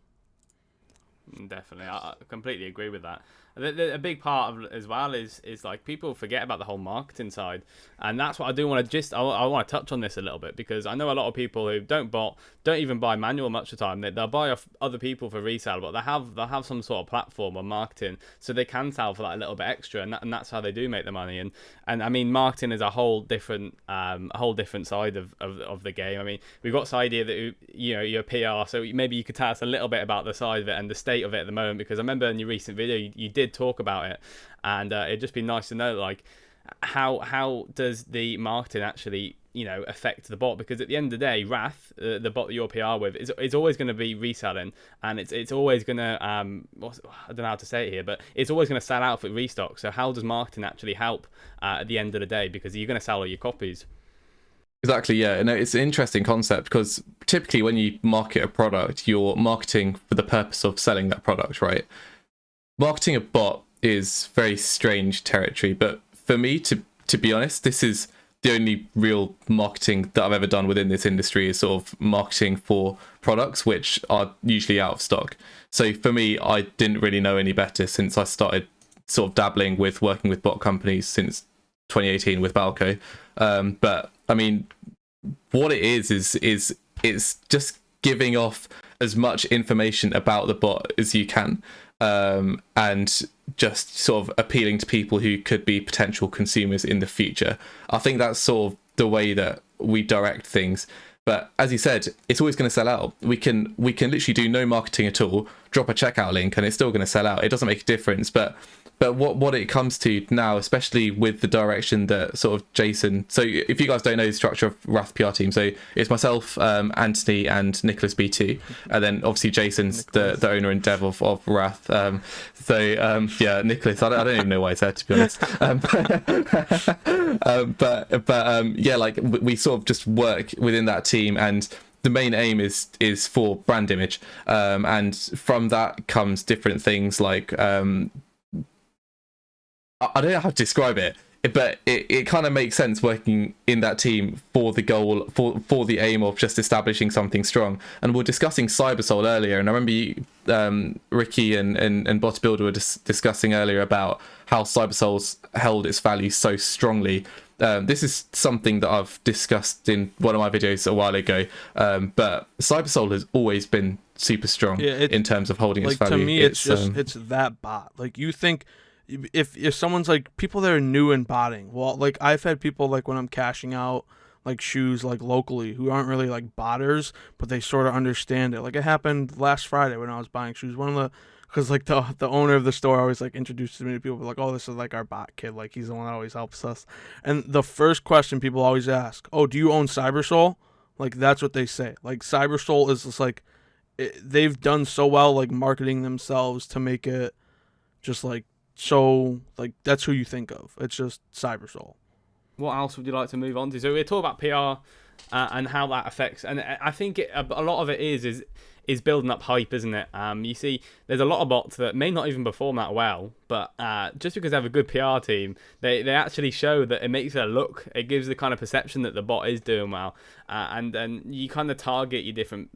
[SPEAKER 1] Definitely. I completely agree with that. A big part of it as well is like people forget about the whole marketing side, and that's what I do want to I want to touch on this a little bit, because I know a lot of people who don't even buy manual much of the time. They'll buy off other people for resale, but they'll have some sort of platform or marketing so they can sell for that a little bit extra, and that's how they do make the money. And I mean, marketing is a whole different side of the game. I mean, we've got this idea that you're PR, so maybe you could tell us a little bit about the side of it and the state of it at the moment, because I remember in your recent video you did talk about it, and it'd just be nice to know, like, how does the marketing actually affect the bot? Because at the end of the day, Wrath, the bot that you're PR with, is always going to be reselling, and it's always going to I don't know how to say it here, but it's always going to sell out for restock. So how does marketing actually help at the end of the day, because you're going to sell all your copies?
[SPEAKER 2] Exactly, yeah. No, it's an interesting concept, because typically when you market a product, you're marketing for the purpose of selling that product, right? Marketing a bot is very strange territory, but for me, to be honest, this is the only real marketing that I've ever done within this industry, is sort of marketing for products which are usually out of stock. So for me, I didn't really know any better since I started sort of dabbling with working with bot companies since 2018 with Balco. But I mean, what it is it's just giving off as much information about the bot as you can, and just sort of appealing to people who could be potential consumers in the future. I think that's sort of the way that we direct things. But as you said, it's always going to sell out. We can literally do no marketing at all, drop a checkout link, and it's still going to sell out. It doesn't make a difference. But what it comes to now, especially with the direction that sort of Jason, so if you guys don't know the structure of Wrath PR team, so it's myself, Anthony, and Nicholas B2, and then obviously Jason's the owner and dev of Wrath. Yeah, Nicholas, I don't even know why it's there, to be honest. Yeah, like we sort of just work within that team, and the main aim is for brand image, and from that comes different things like I don't know how to describe it, but it kind of makes sense working in that team for the goal, for the aim of just establishing something strong. And we were discussing SyedSole earlier, and I remember you, Ricky and BotterBuilder were discussing earlier about how SyedSole's held its value so strongly. This is something that I've discussed in one of my videos a while ago, but SyedSole has always been super strong in terms of holding its value.
[SPEAKER 4] To me, it's that bot. Like, you think if someone's like, people that are new in botting, well, like I've had people, like when I'm cashing out like shoes like locally, who aren't really like botters, but they sort of understand it. Like it happened last Friday when I was buying shoes. Because like the owner of the store always like introduces me to people, like, oh, this is like our bot kid, like he's the one that always helps us. And the first question people always ask, oh, do you own SyedSole? Like that's what they say. Like SyedSole is just like they've done so well like marketing themselves to make it just like, so like that's who you think of. It's just SyedSole.
[SPEAKER 1] What else would you like to move on to? So we're talking about PR and how that affects, and I think a lot of it is building up hype, isn't it? You see, there's a lot of bots that may not even perform that well, but just because they have a good PR team, they actually show that it makes it look, it gives the kind of perception that the bot is doing well, and then you kind of target your different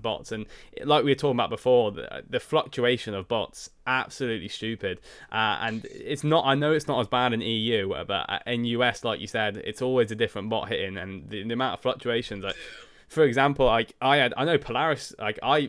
[SPEAKER 1] bots. And like we were talking about before, the fluctuation of bots, absolutely stupid. And it's not, I know it's not as bad in EU, but in US, like you said, it's always a different bot hitting, and the amount of fluctuations, like, for example, like I know Polaris,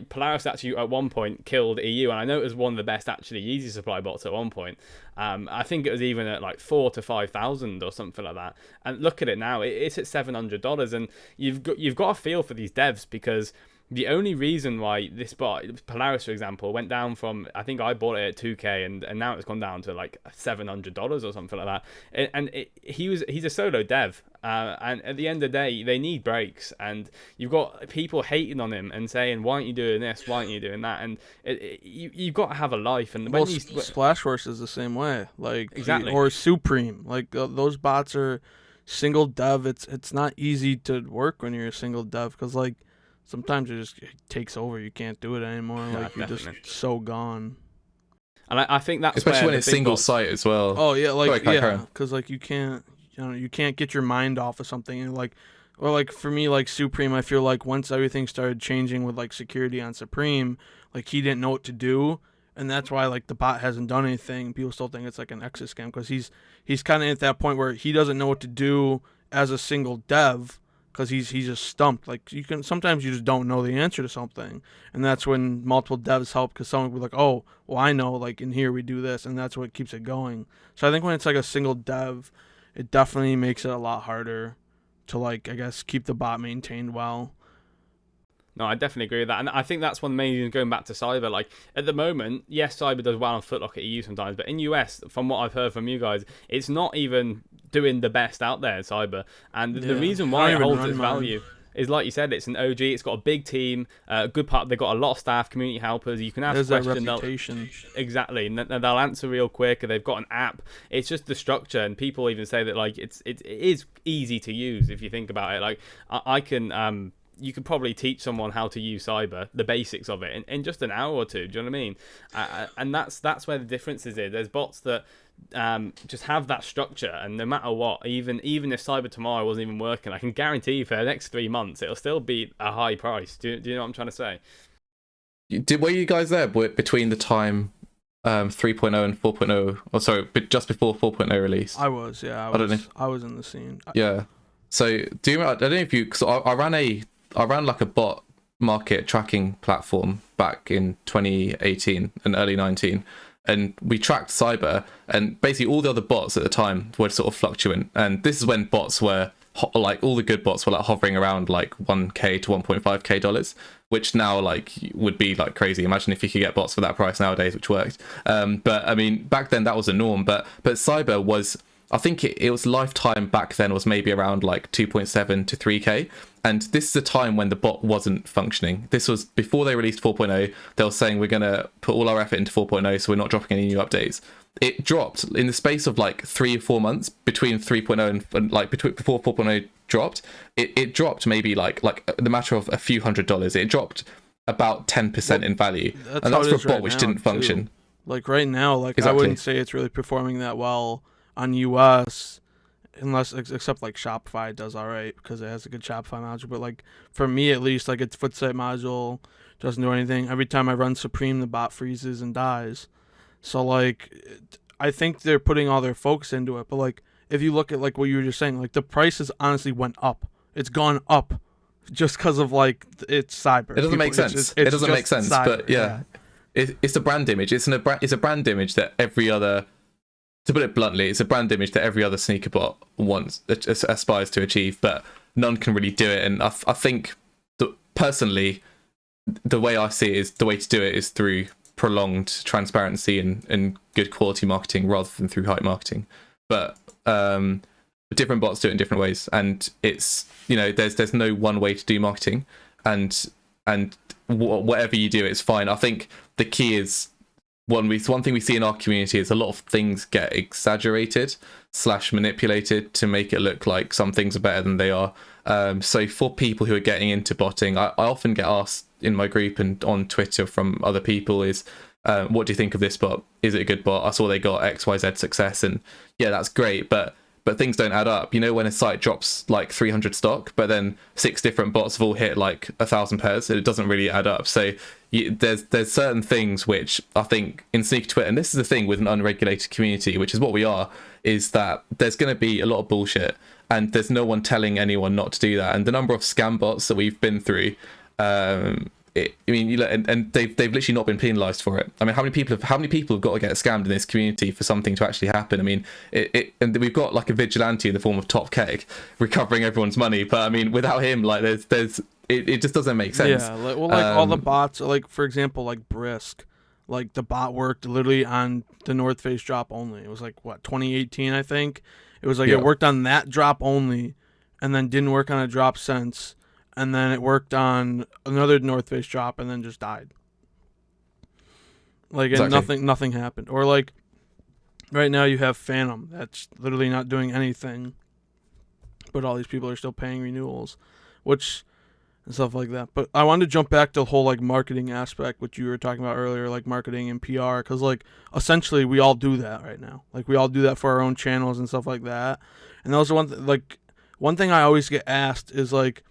[SPEAKER 1] Polaris actually at one point killed EU, and I know it was one of the best actually easy supply bots at one point. I think it was even at like 4,000 to 5,000 or something like that. And look at it now, it's at $700, and you've got a feel for these devs, because the only reason why this bot, Polaris for example, went down from, I think I bought it at 2K and now it's gone down to like $700 or something like that. And he's a solo dev, and at the end of the day, they need breaks, and you've got people hating on him and saying, why aren't you doing this? Why aren't you doing that? And you've got to have a life. And when
[SPEAKER 4] Splashforce is the same way, like
[SPEAKER 1] exactly,
[SPEAKER 4] or Supreme, like those bots are single dev. It's not easy to work when you're a single dev, because like sometimes it just takes over. You can't do it anymore.
[SPEAKER 1] Yeah,
[SPEAKER 4] like you're
[SPEAKER 1] definitely
[SPEAKER 4] just so gone.
[SPEAKER 1] And I think that's
[SPEAKER 2] especially
[SPEAKER 1] where
[SPEAKER 2] when it's single site as well.
[SPEAKER 4] Oh yeah, like because like you can't get your mind off of something, and like, or like for me, like Supreme, I feel like once everything started changing with like security on Supreme, like he didn't know what to do, and that's why like the bot hasn't done anything. People still think it's like an exit scam because he's kind of at that point where he doesn't know what to do as a single dev because he's just stumped. Like sometimes you just don't know the answer to something, and that's when multiple devs help because someone will be like, oh, well I know, like in here we do this, and that's what keeps it going. So I think when it's like a single dev, it definitely makes it a lot harder to like I guess keep the bot maintained well.
[SPEAKER 1] No, I definitely agree with that. And I think that's one of the main reasons going back to cyber. Like, at the moment, yes, cyber does well on Footlocker EU sometimes, but in US, from what I've heard from you guys, it's not even doing the best out there in cyber. And the reason why it holds its value is, like you said, it's an OG, it's got a big team, a good part, they've got a lot of staff, community helpers, you can ask questions.
[SPEAKER 4] There's that reputation.
[SPEAKER 1] Exactly, and they'll answer real quick, and they've got an app. It's just the structure, and people even say that, like, it is easy to use if you think about it. Like, I can... you could probably teach someone how to use cyber, the basics of it, in just an hour or two. Do you know what I mean? And that's where the difference is. There's bots that just have that structure, and no matter what, even if cyber tomorrow wasn't even working, I can guarantee you for the next 3 months, it'll still be a high price. Do you know what I'm trying to say?
[SPEAKER 2] Were you guys there between the time 3.0 and 4.0? Or sorry, but just before 4.0 release?
[SPEAKER 4] I was, yeah. I was in the scene.
[SPEAKER 2] Yeah. So do you? I don't know if you. Cause I ran like a bot market tracking platform back in 2018 and early 19, and we tracked cyber, and basically all the other bots at the time were sort of fluctuant, and this is when bots were like all the good bots were like hovering around like $1K to $1.5K, which now like would be like crazy. Imagine if you could get bots for that price nowadays, which worked. But I mean, back then that was a norm, but cyber was, I think it was lifetime back then was maybe around like 2.7 to 3K. And this is a time when the bot wasn't functioning. This was before they released 4.0. They were saying we're going to put all our effort into 4.0, so we're not dropping any new updates. It dropped in the space of like 3 or 4 months between 3.0 and like before 4.0 dropped. It dropped maybe like the matter of a few $100s. It dropped about 10% in value, and that's for a bot which didn't function.
[SPEAKER 4] Like right now, like
[SPEAKER 2] exactly.
[SPEAKER 4] I wouldn't say it's really performing that well on US. Except like Shopify does all right because it has a good Shopify module, but like for me at least, like its Footsite module doesn't do anything. Every time I run Supreme, the bot freezes and dies. So like I think they're putting all their focus into it, but like if you look at like what you were just saying, like the prices honestly went up. It's gone up just because of like it's cyber.
[SPEAKER 2] It doesn't make sense. It doesn't make sense, cyber, but yeah. It's a brand image. It's a brand image that every other. To put it bluntly, it's a brand image that every other sneaker bot aspires to achieve, but none can really do it. And I think that personally, the way I see it is the way to do it is through prolonged transparency and good quality marketing rather than through hype marketing. But different bots do it in different ways, and it's there's no one way to do marketing, and whatever you do, it's fine. I think the key is. One thing we see in our community is a lot of things get exaggerated / manipulated to make it look like some things are better than they are. So for people who are getting into botting, I often get asked in my group and on Twitter from other people is, what do you think of this bot? Is it a good bot? I saw they got XYZ success, and yeah, that's great, but things don't add up. You know, when a site drops like 300 stock, but then 6 different bots have all hit like 1,000 pairs, it doesn't really add up. So there's certain things which I think in sneaker Twitter, and this is the thing with an unregulated community, which is what we are, is that there's going to be a lot of bullshit, and there's no one telling anyone not to do that. And the number of scam bots that we've been through, and they've literally not been penalised for it. I mean, how many people have got to get scammed in this community for something to actually happen? I mean, and we've got like a vigilante in the form of Top Cake recovering everyone's money, but I mean, without him, like it just doesn't make sense.
[SPEAKER 4] Yeah, all the bots, like for example, like Brisk, like the bot worked literally on the North Face drop only. It was like 2018, I think. It was like it worked on that drop only, and then didn't work on a drop since. And then it worked on another North Face drop and then just died. Like, exactly. And nothing happened. Or like, right now you have Phantom that's literally not doing anything, but all these people are still paying renewals, and stuff like that. But I wanted to jump back to the whole like marketing aspect, which you were talking about earlier, like marketing and PR, because like essentially we all do that right now. Like we all do that for our own channels and stuff like that. And that was one thing I always get asked is like,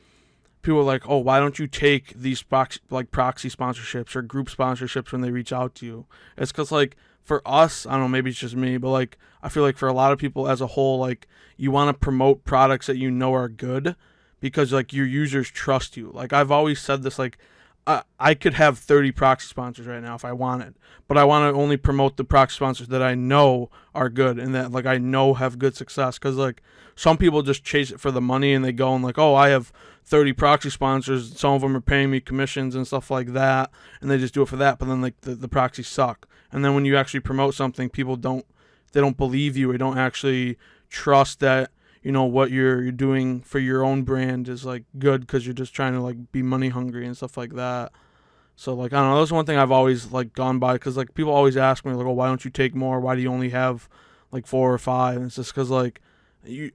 [SPEAKER 4] people are like, oh, why don't you take these proxy sponsorships or group sponsorships when they reach out to you? It's because, like, for us, I don't know, maybe it's just me, but, like, I feel like for a lot of people as a whole, like, you want to promote products that you know are good because, like, your users trust you. Like, I've always said this, like, I could have 30 proxy sponsors right now if I wanted, but I want to only promote the proxy sponsors that I know are good and that, like, I know have good success. Because, like, some people just chase it for the money and they go and, like, oh, I have 30 proxy sponsors. Some of them are paying me commissions and stuff like that, and they just do it for that. But then, like, the proxies suck. And then when you actually promote something, people don't believe you or don't actually trust that, you know, what you're doing for your own brand is, like, good because you're just trying to, like, be money hungry and stuff like that. So, like, I don't know, that's one thing I've always, like, gone by because, like, people always ask me, like, oh, why don't you take more? Why do you only have, like, 4 or 5? And it's just because, like,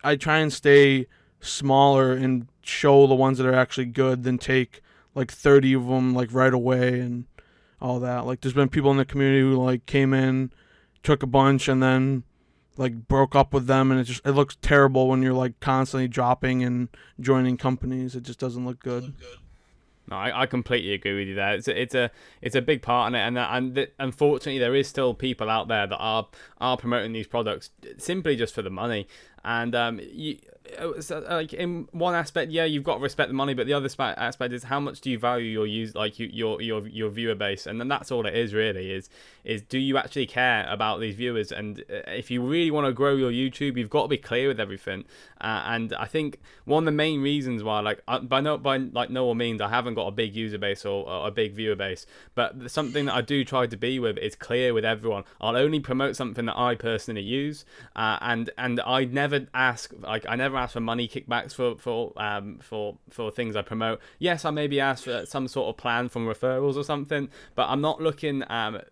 [SPEAKER 4] I try and stay smaller and show the ones that are actually good than take, like, 30 of them, like, right away and all that. Like, there's been people in the community who, like, came in, took a bunch, and then, like, broke up with them, and it looks terrible when you're, like, constantly dropping and joining companies. It just doesn't look good.
[SPEAKER 1] No, I completely agree with you there. It's a big part in it, and unfortunately there is still people out there that are promoting these products simply just for the money. And like, in one aspect, yeah, you've got to respect the money, but the other aspect is how much do you value your viewer base, and then that's all it is really. Is do you actually care about these viewers? And if you really want to grow your YouTube, you've got to be clear with everything. And I think one of the main reasons why, like, by no means I haven't got a big user base or a big viewer base, but something that I do try to be with is clear with everyone. I'll only promote something that I personally use, and I never ask for money kickbacks for things I promote. Yes, I maybe ask for some sort of plan from referrals or something, but I'm not looking,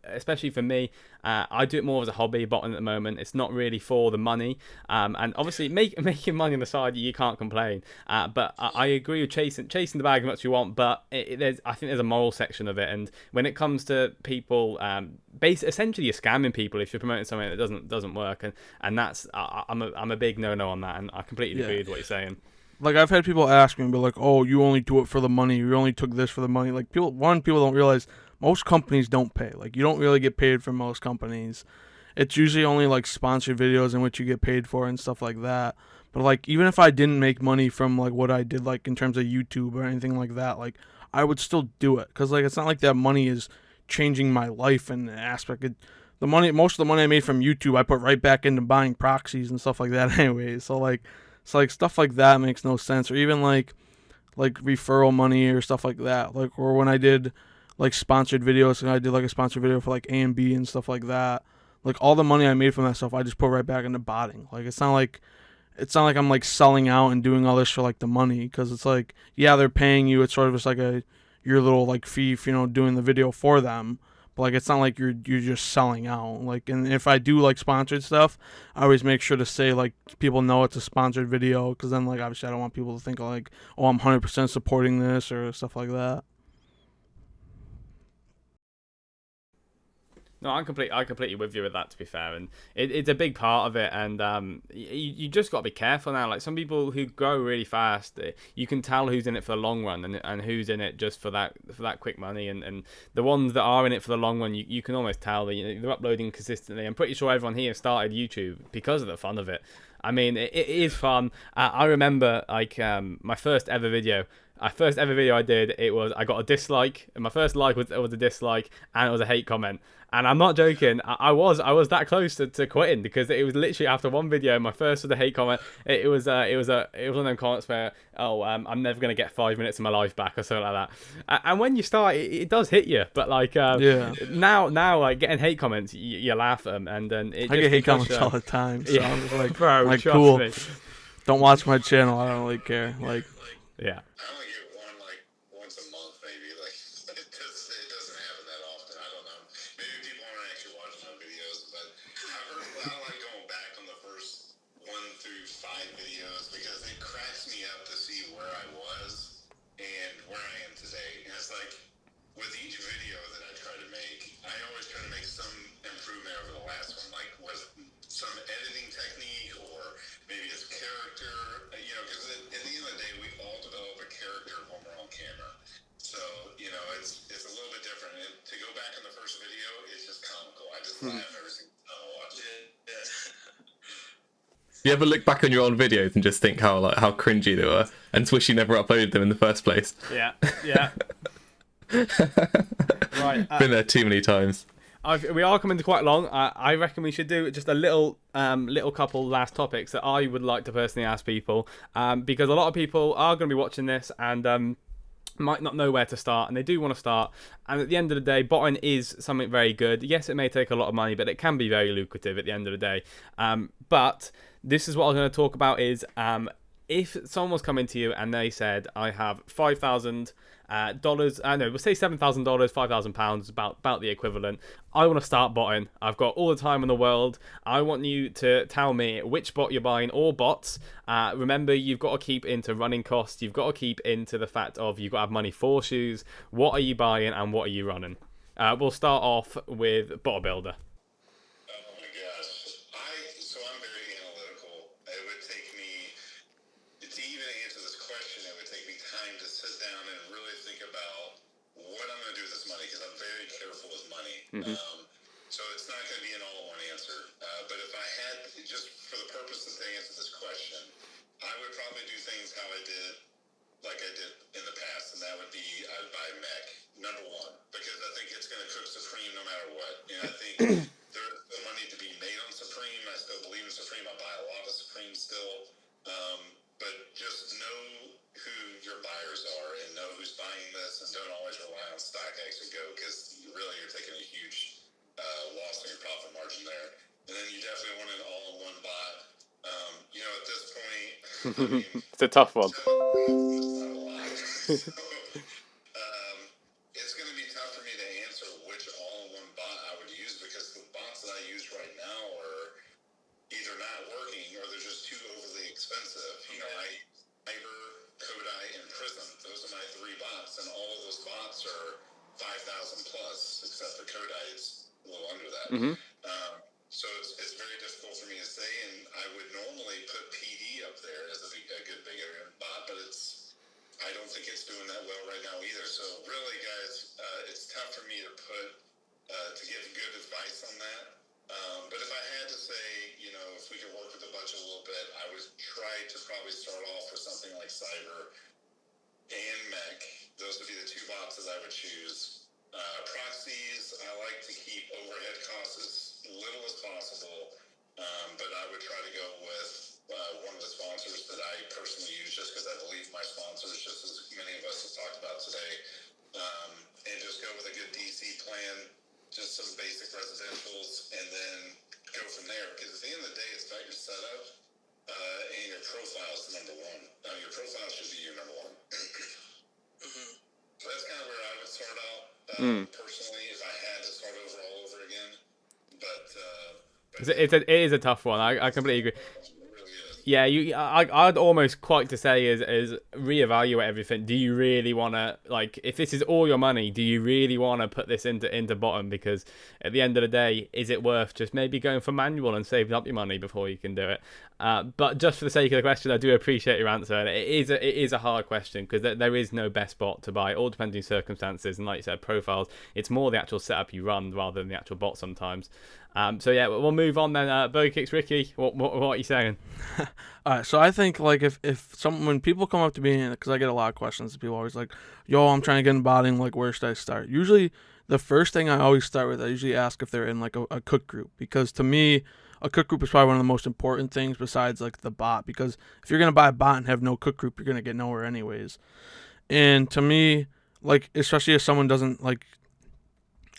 [SPEAKER 1] especially for me, I do it more as a hobby botting at the moment. It's not really for the money, and obviously making money on the side, you can't complain. But I agree with chasing the bag as much as you want, but I think there's a moral section of it, and when it comes to people, essentially you're scamming people if you're promoting something that doesn't work, and that's I'm a big no on that, and I completely agree with what you're saying.
[SPEAKER 4] Like, I've had people ask me and be like, oh, you only do it for the money, you only took this for the money. Like, people don't realize most companies don't pay. Like, you don't really get paid for most companies. It's usually only, like, sponsored videos in which you get paid for and stuff like that. But, like, even if I didn't make money from, like, what I did, like, in terms of YouTube or anything like that, like, I would still do it. Because, like, it's not like that money is changing my life in an aspect. Most of the money I made from YouTube, I put right back into buying proxies and stuff like that anyway. So, like, stuff like that makes no sense. Or even, like referral money or stuff like that. Like, or when I did, like, sponsored videos, and I did, like, a sponsored video for, like, A&B and stuff like that. Like, all the money I made from that stuff, I just put right back into botting. Like, it's not like I'm, like, selling out and doing all this for, like, the money, because it's like, yeah, they're paying you. It's sort of just like your little, like, fee for, you know, doing the video for them. But, like, it's not like you're just selling out. Like, and if I do, like, sponsored stuff, I always make sure to say, like, people know it's a sponsored video, because then, like, obviously I don't want people to think, like, oh, I'm 100% supporting this or stuff like that.
[SPEAKER 1] No, I'm completely with you with that, to be fair, and it's a big part of it, and you just got to be careful now. Like, some people who grow really fast, you can tell who's in it for the long run and who's in it just for that quick money, and the ones that are in it for the long run, you can almost tell that, you know, they're uploading consistently. I'm pretty sure everyone here started YouTube because of the fun of it. I mean, it is fun. I remember, like, my first ever video I did, I got a dislike, and my first like was a dislike, and it was a hate comment. And I'm not joking, I was that close to quitting, because it was literally after one video, my first was a hate comment. It was one of them comments where, oh, I'm never gonna get 5 minutes of my life back or something like that. And when you start, it does hit you. But, like, now, like, getting hate comments, you laugh at them, and then I
[SPEAKER 4] get hate comments all the time. So yeah, I'm just like,
[SPEAKER 1] bro,
[SPEAKER 4] like,
[SPEAKER 1] trust
[SPEAKER 4] cool.
[SPEAKER 1] me.
[SPEAKER 4] Don't watch my channel. I don't really care. Like,
[SPEAKER 1] yeah.
[SPEAKER 5] I only get one, like, once a month, maybe. Like, it doesn't happen that often. I don't know. Maybe people aren't actually watching my videos, but I like going back on the first 1 through 5 videos, because it cracks me up to see where I was and where I am today. And it's like, with each video that I try to make, I always try to make some improvement over the last one. Like, was some editing technique, or maybe it's character, you know, because at the end of the day, we all develop a character when we're
[SPEAKER 2] You ever look back on your old videos and just think how cringy they were, and just wish you never uploaded them in the first place?
[SPEAKER 1] Yeah. Right.
[SPEAKER 2] Been there too many times.
[SPEAKER 1] We are coming to quite long. I reckon we should do just a little couple last topics that I would like to personally ask people, because a lot of people are going to be watching this and might not know where to start, and they do want to start. And at the end of the day, botting is something very good. Yes, it may take a lot of money, but it can be very lucrative at the end of the day. But this is what I'm going to talk about is if someone was coming to you and they said, I have $5,000 dollars, we'll say $7,000, £5,000, about the equivalent. I want to start botting. I've got all the time in the world. I want you to tell me which bot you're buying or bots. Remember, you've got to keep into running costs. You've got to keep into the fact of you've got to have money for shoes. What are you buying and what are you running? We'll start off with BotterBuilder.
[SPEAKER 5] So it's not going to be an all-in-one answer. But if I had, just for the purpose of the answer to this question, I would probably do things how I did, like I did in the past, and that would be I would buy mech, number one, because I think it's going to cook Supreme no matter what. And I think there's still money to be made on Supreme. I still believe in Supreme. I buy a lot of Supreme still. But just know who your buyers are and know who's buying this, and don't always rely on StockX or Go, because really you're taking a huge loss on your profit margin there. And then you definitely want an all-in-one bot. At this point, I mean,
[SPEAKER 1] It's a tough one.
[SPEAKER 5] it's not a lot. It's going to be tough for me to answer which all-in-one bot I would use, because the bots that I use right now are either not working or they're just too overly expensive. Fiber, Kodai, and Prism. Those are my three bots, and all of those bots are 5,000 plus, except for Kodai, it's a little under that. So it's very difficult for me to say, and I would normally put PD up there as a good bigger bot, but I don't think it's doing that well right now either. So really, guys, it's tough for me to give good advice on that. But if I had to say, if we could work with the budget a little bit, I would try to probably start off with something like Cyber and Mech. Those would be the two bots that I would choose. Proxies, I like to keep overhead costs as little as possible, but I would try to go with one of the sponsors that I personally use, just because I believe my sponsors, just as many of us have talked about today, and just go with a good DC plan, just some basic residentials, and then go from there. Because at the end of the day, it's about your setup and your profile is the number one. Your profile should be your number one. So that's kind of where I would start out personally, if I had to start all over again. But
[SPEAKER 1] It is a tough one. I completely agree.
[SPEAKER 5] it really is.
[SPEAKER 1] Yeah, I'd almost quite to say is reevaluate everything. Do you really want to, if this is all your money, do you really want to put this into bottom? Because at the end of the day, is it worth just maybe going for manual and saving up your money before you can do it? But just for the sake of the question, I do appreciate your answer. And it is a hard question, because there is no best bot to buy, all depending on circumstances. And like you said, profiles, it's more the actual setup you run rather than the actual bot sometimes. So yeah, we'll move on then. Burger Kicks, Ricky, what are you saying?
[SPEAKER 4] All right, so I think when people come up to me, because I get a lot of questions, people always like, "Yo, I'm trying to get in botting. Where should I start?" Usually, the first thing I always start with, I usually ask if they're in a cook group, because to me, a cook group is probably one of the most important things besides the bot. Because if you're gonna buy a bot and have no cook group, you're gonna get nowhere anyways. And to me, especially if someone doesn't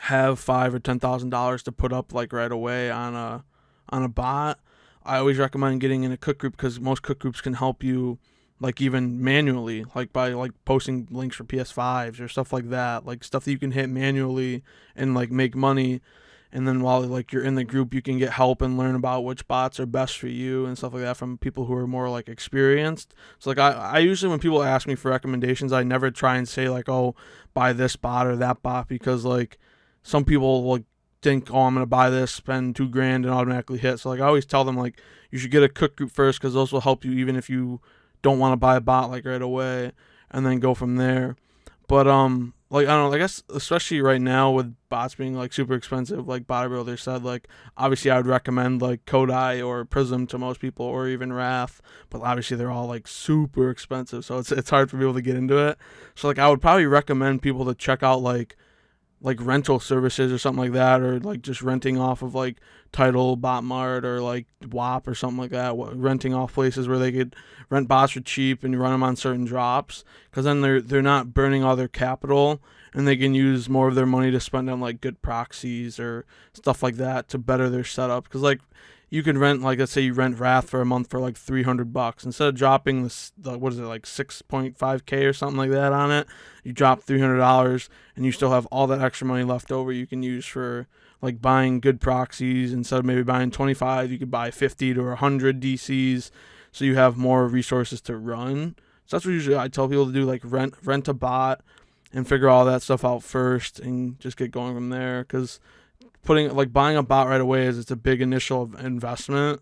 [SPEAKER 4] have $5,000 or $10,000 to put up right away on a bot, I always recommend getting in a cook group, because most cook groups can help you even manually, by posting links for PS5s or stuff like that, stuff that you can hit manually and make money. And then while you're in the group, you can get help and learn about which bots are best for you and stuff like that from people who are more experienced. So I usually, when people ask me for recommendations, I never try and say oh, buy this bot or that bot, because some people think, oh, I'm gonna buy this, spend $2,000 and automatically hit. So I always tell them you should get a cook group first, because those will help you even if you don't want to buy a bot right away, and then go from there. But like I don't know, I guess especially right now with bots being like super expensive, like BotterBuilder said, like obviously I would recommend like Kodai or Prism to most people, or even Wrath, but obviously they're all like super expensive, so it's hard for people to get into it. So like I would probably recommend people to check out like rental services or something like that, or like just renting off of like Title, Botmart, or like WAP or something like that. Renting off places where they could rent bots for cheap and run them on certain drops, because then they're not burning all their capital, and they can use more of their money to spend on like good proxies or stuff like that to better their setup. Because like you can rent, like let's say you rent Wrath for a month for like $300, instead of dropping what is it, like 6.5K or something like that on it, you drop $300 and you still have all that extra money left over you can use for like buying good proxies. Instead of maybe buying 25, you could buy 50 to 100 DCs, so you have more resources to run. So that's what usually I tell people to do, like rent a bot and figure all that stuff out first and just get going from there. Because buying a bot right away it's a big initial investment.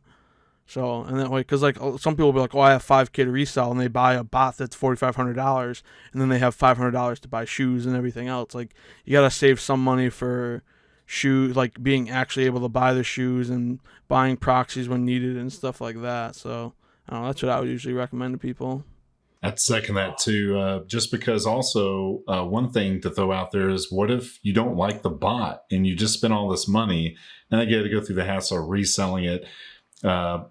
[SPEAKER 4] So, and that way, because like some people will be like, oh, I have 5K to resell, and they buy a bot that's $4,500, and then they have $500 to buy shoes and everything else. Like, you gotta save some money for shoes, like being actually able to buy the shoes and buying proxies when needed and stuff like that. So, I don't know, that's what I would usually recommend to people.
[SPEAKER 3] I'd second that too. Just because also one thing to throw out there is, what if you don't like the bot and you just spend all this money and I get to go through the hassle of reselling it? The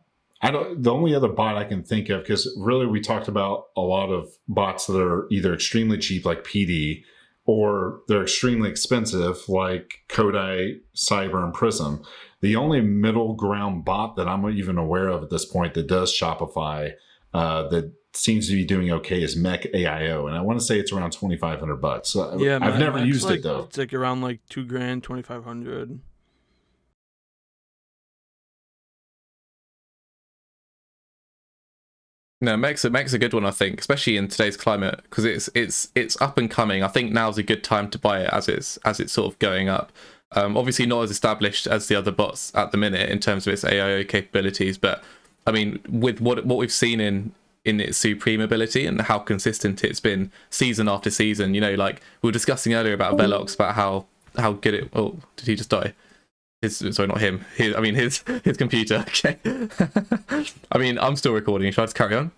[SPEAKER 3] only other bot I can think of, because really we talked about a lot of bots that are either extremely cheap like PD, or they're extremely expensive like Kodai, Cyber, and Prism. The only middle ground bot that I'm even aware of at this point that does Shopify that seems to be doing okay is Mech AIO, and I want to say it's around $2,500. So
[SPEAKER 4] Yeah,
[SPEAKER 3] I've never used
[SPEAKER 4] like,
[SPEAKER 3] it though.
[SPEAKER 4] It's like around like $2,000, $2,500.
[SPEAKER 2] No, Mech's a good one, I think, especially in today's climate, because it's up and coming. I think now's a good time to buy it as it's sort of going up. Obviously not as established as the other bots at the minute in terms of its AIO capabilities, but I mean, with what we've seen in its supreme ability and how consistent it's been season after season, you know, like we were discussing earlier about Velox, about how good it. Oh, did he just die? Sorry, not him. His computer. Okay. I mean, I'm still recording. Should I just carry on?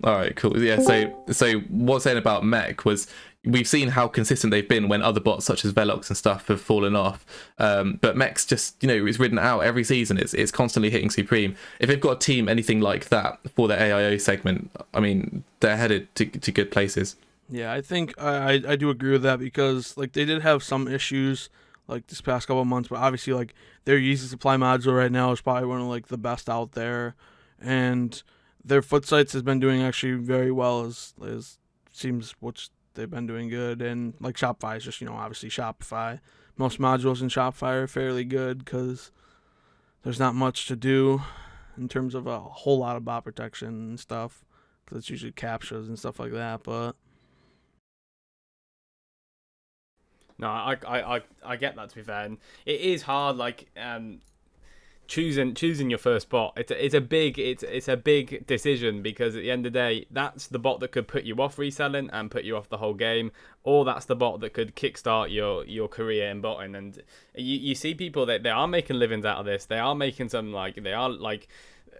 [SPEAKER 2] All right, cool. Yeah. So what I was saying about Mech was, we've seen how consistent they've been when other bots such as Velox and stuff have fallen off. But Mech's just, you know, it's ridden out every season. It's constantly hitting supreme. If they've got a team anything like that for their AIO segment, I mean, they're headed to good places.
[SPEAKER 4] Yeah, I think I do agree with that, because like they did have some issues like this past couple of months, but obviously like their easy supply module right now is probably one of like the best out there, and their foot sites has been doing actually very well, as seems, which they've been doing good. And like Shopify is just, you know, obviously Shopify. Most modules in Shopify are fairly good because there's not much to do in terms of a whole lot of bot protection and stuff, because it's usually captchas and stuff like that. But
[SPEAKER 1] no, I get that, to be fair. And it is hard, like choosing your first bot. It's a big decision, because at the end of the day, that's the bot that could put you off reselling and put you off the whole game, or that's the bot that could kickstart your career in botting. And you see people that they are making livings out of this. They are making some, like, they are like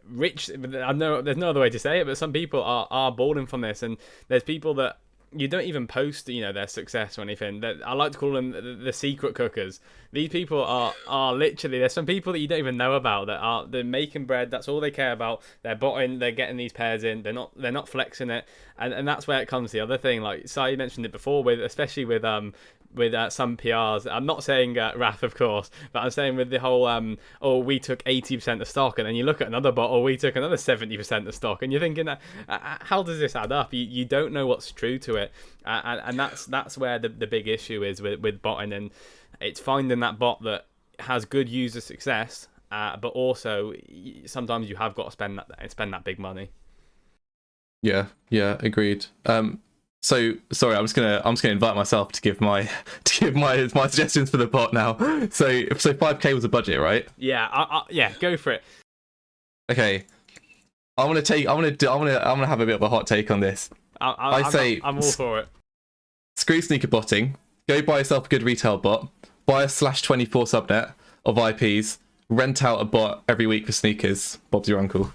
[SPEAKER 1] rich. I know there's no other way to say it, but some people are balling from this. And there's people that you don't even post, you know, their success or anything. That I like to call them the secret cookers. These people are literally, there's some people that you don't even know about they're making bread. That's all they care about. They're botting, they're getting these pairs in. They're not flexing it, and that's where it comes to the other thing. Like Sai mentioned it before, especially with some PRs. I'm not saying Wrath, of course, but I'm saying with the whole we took 80% of stock, and then you look at another bot, we took another 70% of stock, and you're thinking, how does this add up? You don't know what's true to it, and that's where the big issue is with botting. And it's finding that bot that has good user success, but also sometimes you have got to spend that big money.
[SPEAKER 2] Yeah, agreed. So sorry, I'm just gonna invite myself to give my suggestions for the bot now. So 5K was a budget, right?
[SPEAKER 1] Yeah, yeah, go for it.
[SPEAKER 2] Okay, I'm gonna have a bit of a hot take on this.
[SPEAKER 1] I'm all for it.
[SPEAKER 2] screw sneaker botting, go buy yourself a good retail bot, buy a /24 subnet of IPs, rent out a bot every week for sneakers. Bob's your uncle.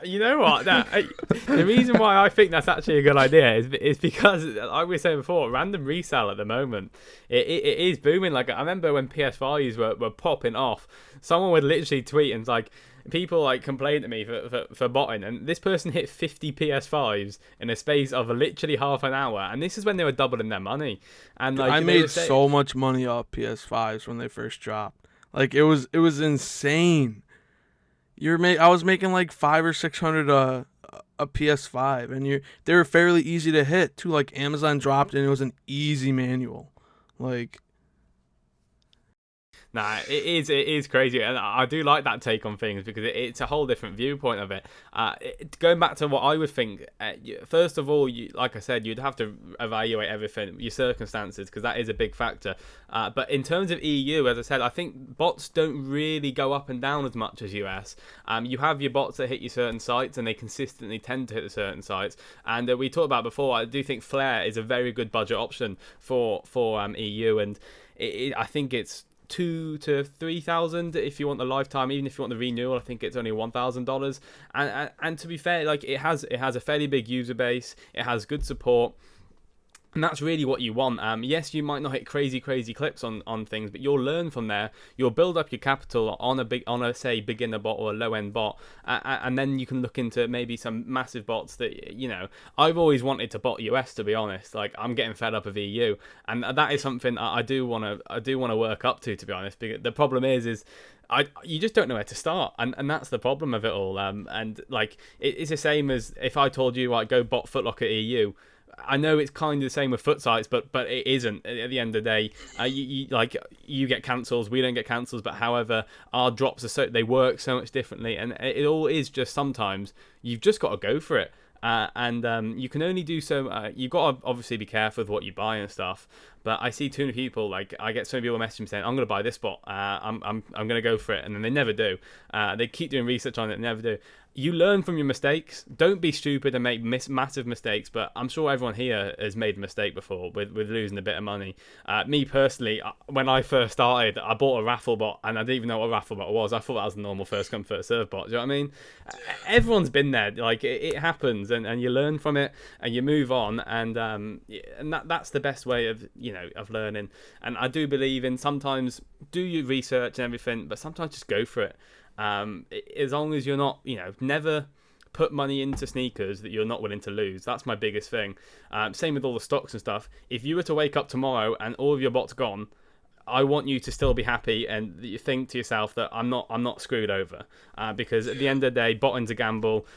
[SPEAKER 1] You know what? The reason why I think that's actually a good idea is because, like we were saying before, random resale at the moment, it is booming. Like, I remember when PS5s were popping off, someone would literally tweet and like, people like complained to me for botting, and this person hit 50 PS5s in a space of literally half an hour, and this is when they were doubling their money. And like,
[SPEAKER 4] I made so much money off PS5s when they first dropped. Like, it was insane. I was making like $500 or $600 a PS5, and they were fairly easy to hit too. Like, Amazon dropped, and it was an easy manual. Like,
[SPEAKER 1] nah, it is crazy, and I do like that take on things because it's a whole different viewpoint of it. Going back to what I would think, first of all, like I said, you'd have to evaluate everything, your circumstances, because that is a big factor. But in terms of EU, as I said, I think bots don't really go up and down as much as US. You have your bots that hit your certain sites, and they consistently tend to hit the certain sites. And we talked about before, I do think Flare is a very good budget option for EU, and I think it's 2,000 to 3,000 if you want the lifetime. Even if you want the renewal, I think it's only $1,000. And to be fair, like, it has a fairly big user base. It has good support. And that's really what you want. Yes, you might not hit crazy clips on things, but you'll learn from there. You'll build up your capital on a say beginner bot or a low end bot, and then you can look into maybe some massive bots that, you know. I've always wanted to bot US, to be honest. Like, I'm getting fed up of EU, and that is something I do want to work up to be honest. Because the problem is you just don't know where to start, and that's the problem of it all. And like, it's the same as if I told you, like, go bot Footlocker EU. I know it's kind of the same with foot sites, but it isn't. At the end of the day, you get cancels, we don't get cancels, but however, our drops they work so much differently, and it all is just sometimes you've just got to go for it. And you can only do so. You've got to obviously be careful with what you buy and stuff. But I see too many people, like, I get so many people messaging me saying, I'm going to buy this bot, I'm going to go for it, and then they never do. They keep doing research on it and never do. You learn from your mistakes. Don't be stupid and make massive mistakes, but I'm sure everyone here has made a mistake before with losing a bit of money. Me personally, when I first started, I bought a raffle bot, and I didn't even know what a raffle bot was. I thought that was a normal first come first serve bot. Do you know what I mean? Everyone's been there. Like, it happens, and you learn from it, and you move on, and that's the best way of, you know, of learning. And I do believe in sometimes do your research and everything, but sometimes just go for it. As long as you're not, you know, never put money into sneakers that you're not willing to lose. That's my biggest thing. Same with all the stocks and stuff. If you were to wake up tomorrow and all of your bots gone, I want you to still be happy and you think to yourself that I'm not screwed over, because at the end of the day, botting's a gamble.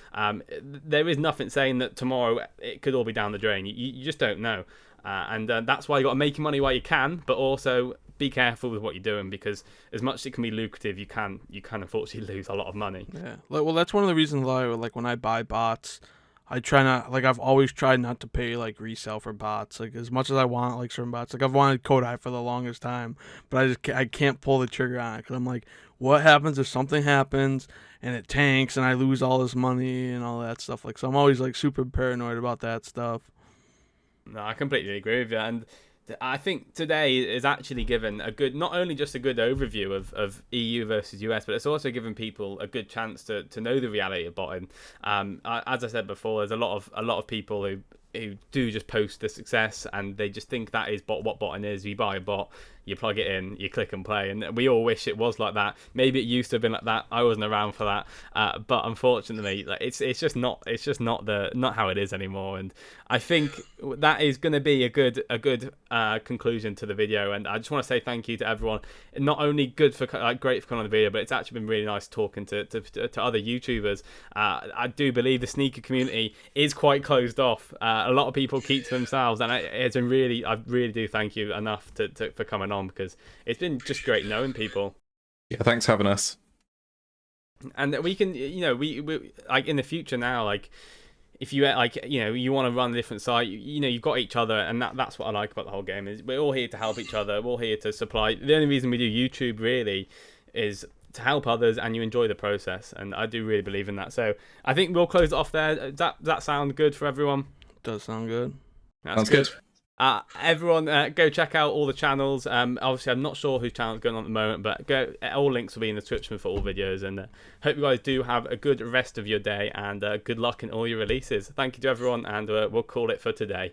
[SPEAKER 1] There is nothing saying that tomorrow it could all be down the drain. You just don't know, and that's why you got to make your money while you can, but also be careful with what you're doing, because as much as it can be lucrative, you can unfortunately lose a lot of money.
[SPEAKER 4] Yeah, well, that's one of the reasons why, like, when I buy bots, I try not, like, I've always tried not to pay, like, resale for bots, like, as much as I want, like, certain bots. Like, I've wanted Kodai for the longest time, but I can't pull the trigger on it, because I'm like, what happens if something happens and it tanks and I lose all this money and all that stuff? Like, so I'm always, like, super paranoid about that stuff.
[SPEAKER 1] No, I completely agree with you, and I think today is actually given a good, not only just a good overview of EU versus US, but it's also given people a good chance to know the reality of botting. As I said before, there's a lot of people who do just post the success, and they just think that is what botting is. You buy a bot, you plug it in, you click and play, and we all wish it was like that. Maybe it used to have been like that. I wasn't around for that, but unfortunately, like, it's just not how it is anymore. And I think that is going to be a good conclusion to the video. And I just want to say thank you to everyone. Not only great for coming on the video, but it's actually been really nice talking to other YouTubers. I do believe the sneaker community is quite closed off. A lot of people keep to themselves, and it's been really, I really do thank you enough for coming on, because it's been just great knowing people.
[SPEAKER 2] Yeah, thanks for having us.
[SPEAKER 1] And we can, you know, we like in the future now, like, if you, like, you know, you want to run a different site, you know, you've got each other, and that's what I like about the whole game, is we're all here to help each other. We're all here to supply. The only reason we do YouTube really is to help others, and you enjoy the process, and I do really believe in that. So I think we'll close it off there. Does that sound good for everyone?
[SPEAKER 4] Does sound good.
[SPEAKER 2] Sounds good.
[SPEAKER 1] Everyone, go check out all the channels. Obviously, I'm not sure whose channel is going on at the moment, but go. All links will be in the description for all videos. And hope you guys do have a good rest of your day and good luck in all your releases. Thank you to everyone, and we'll call it for today.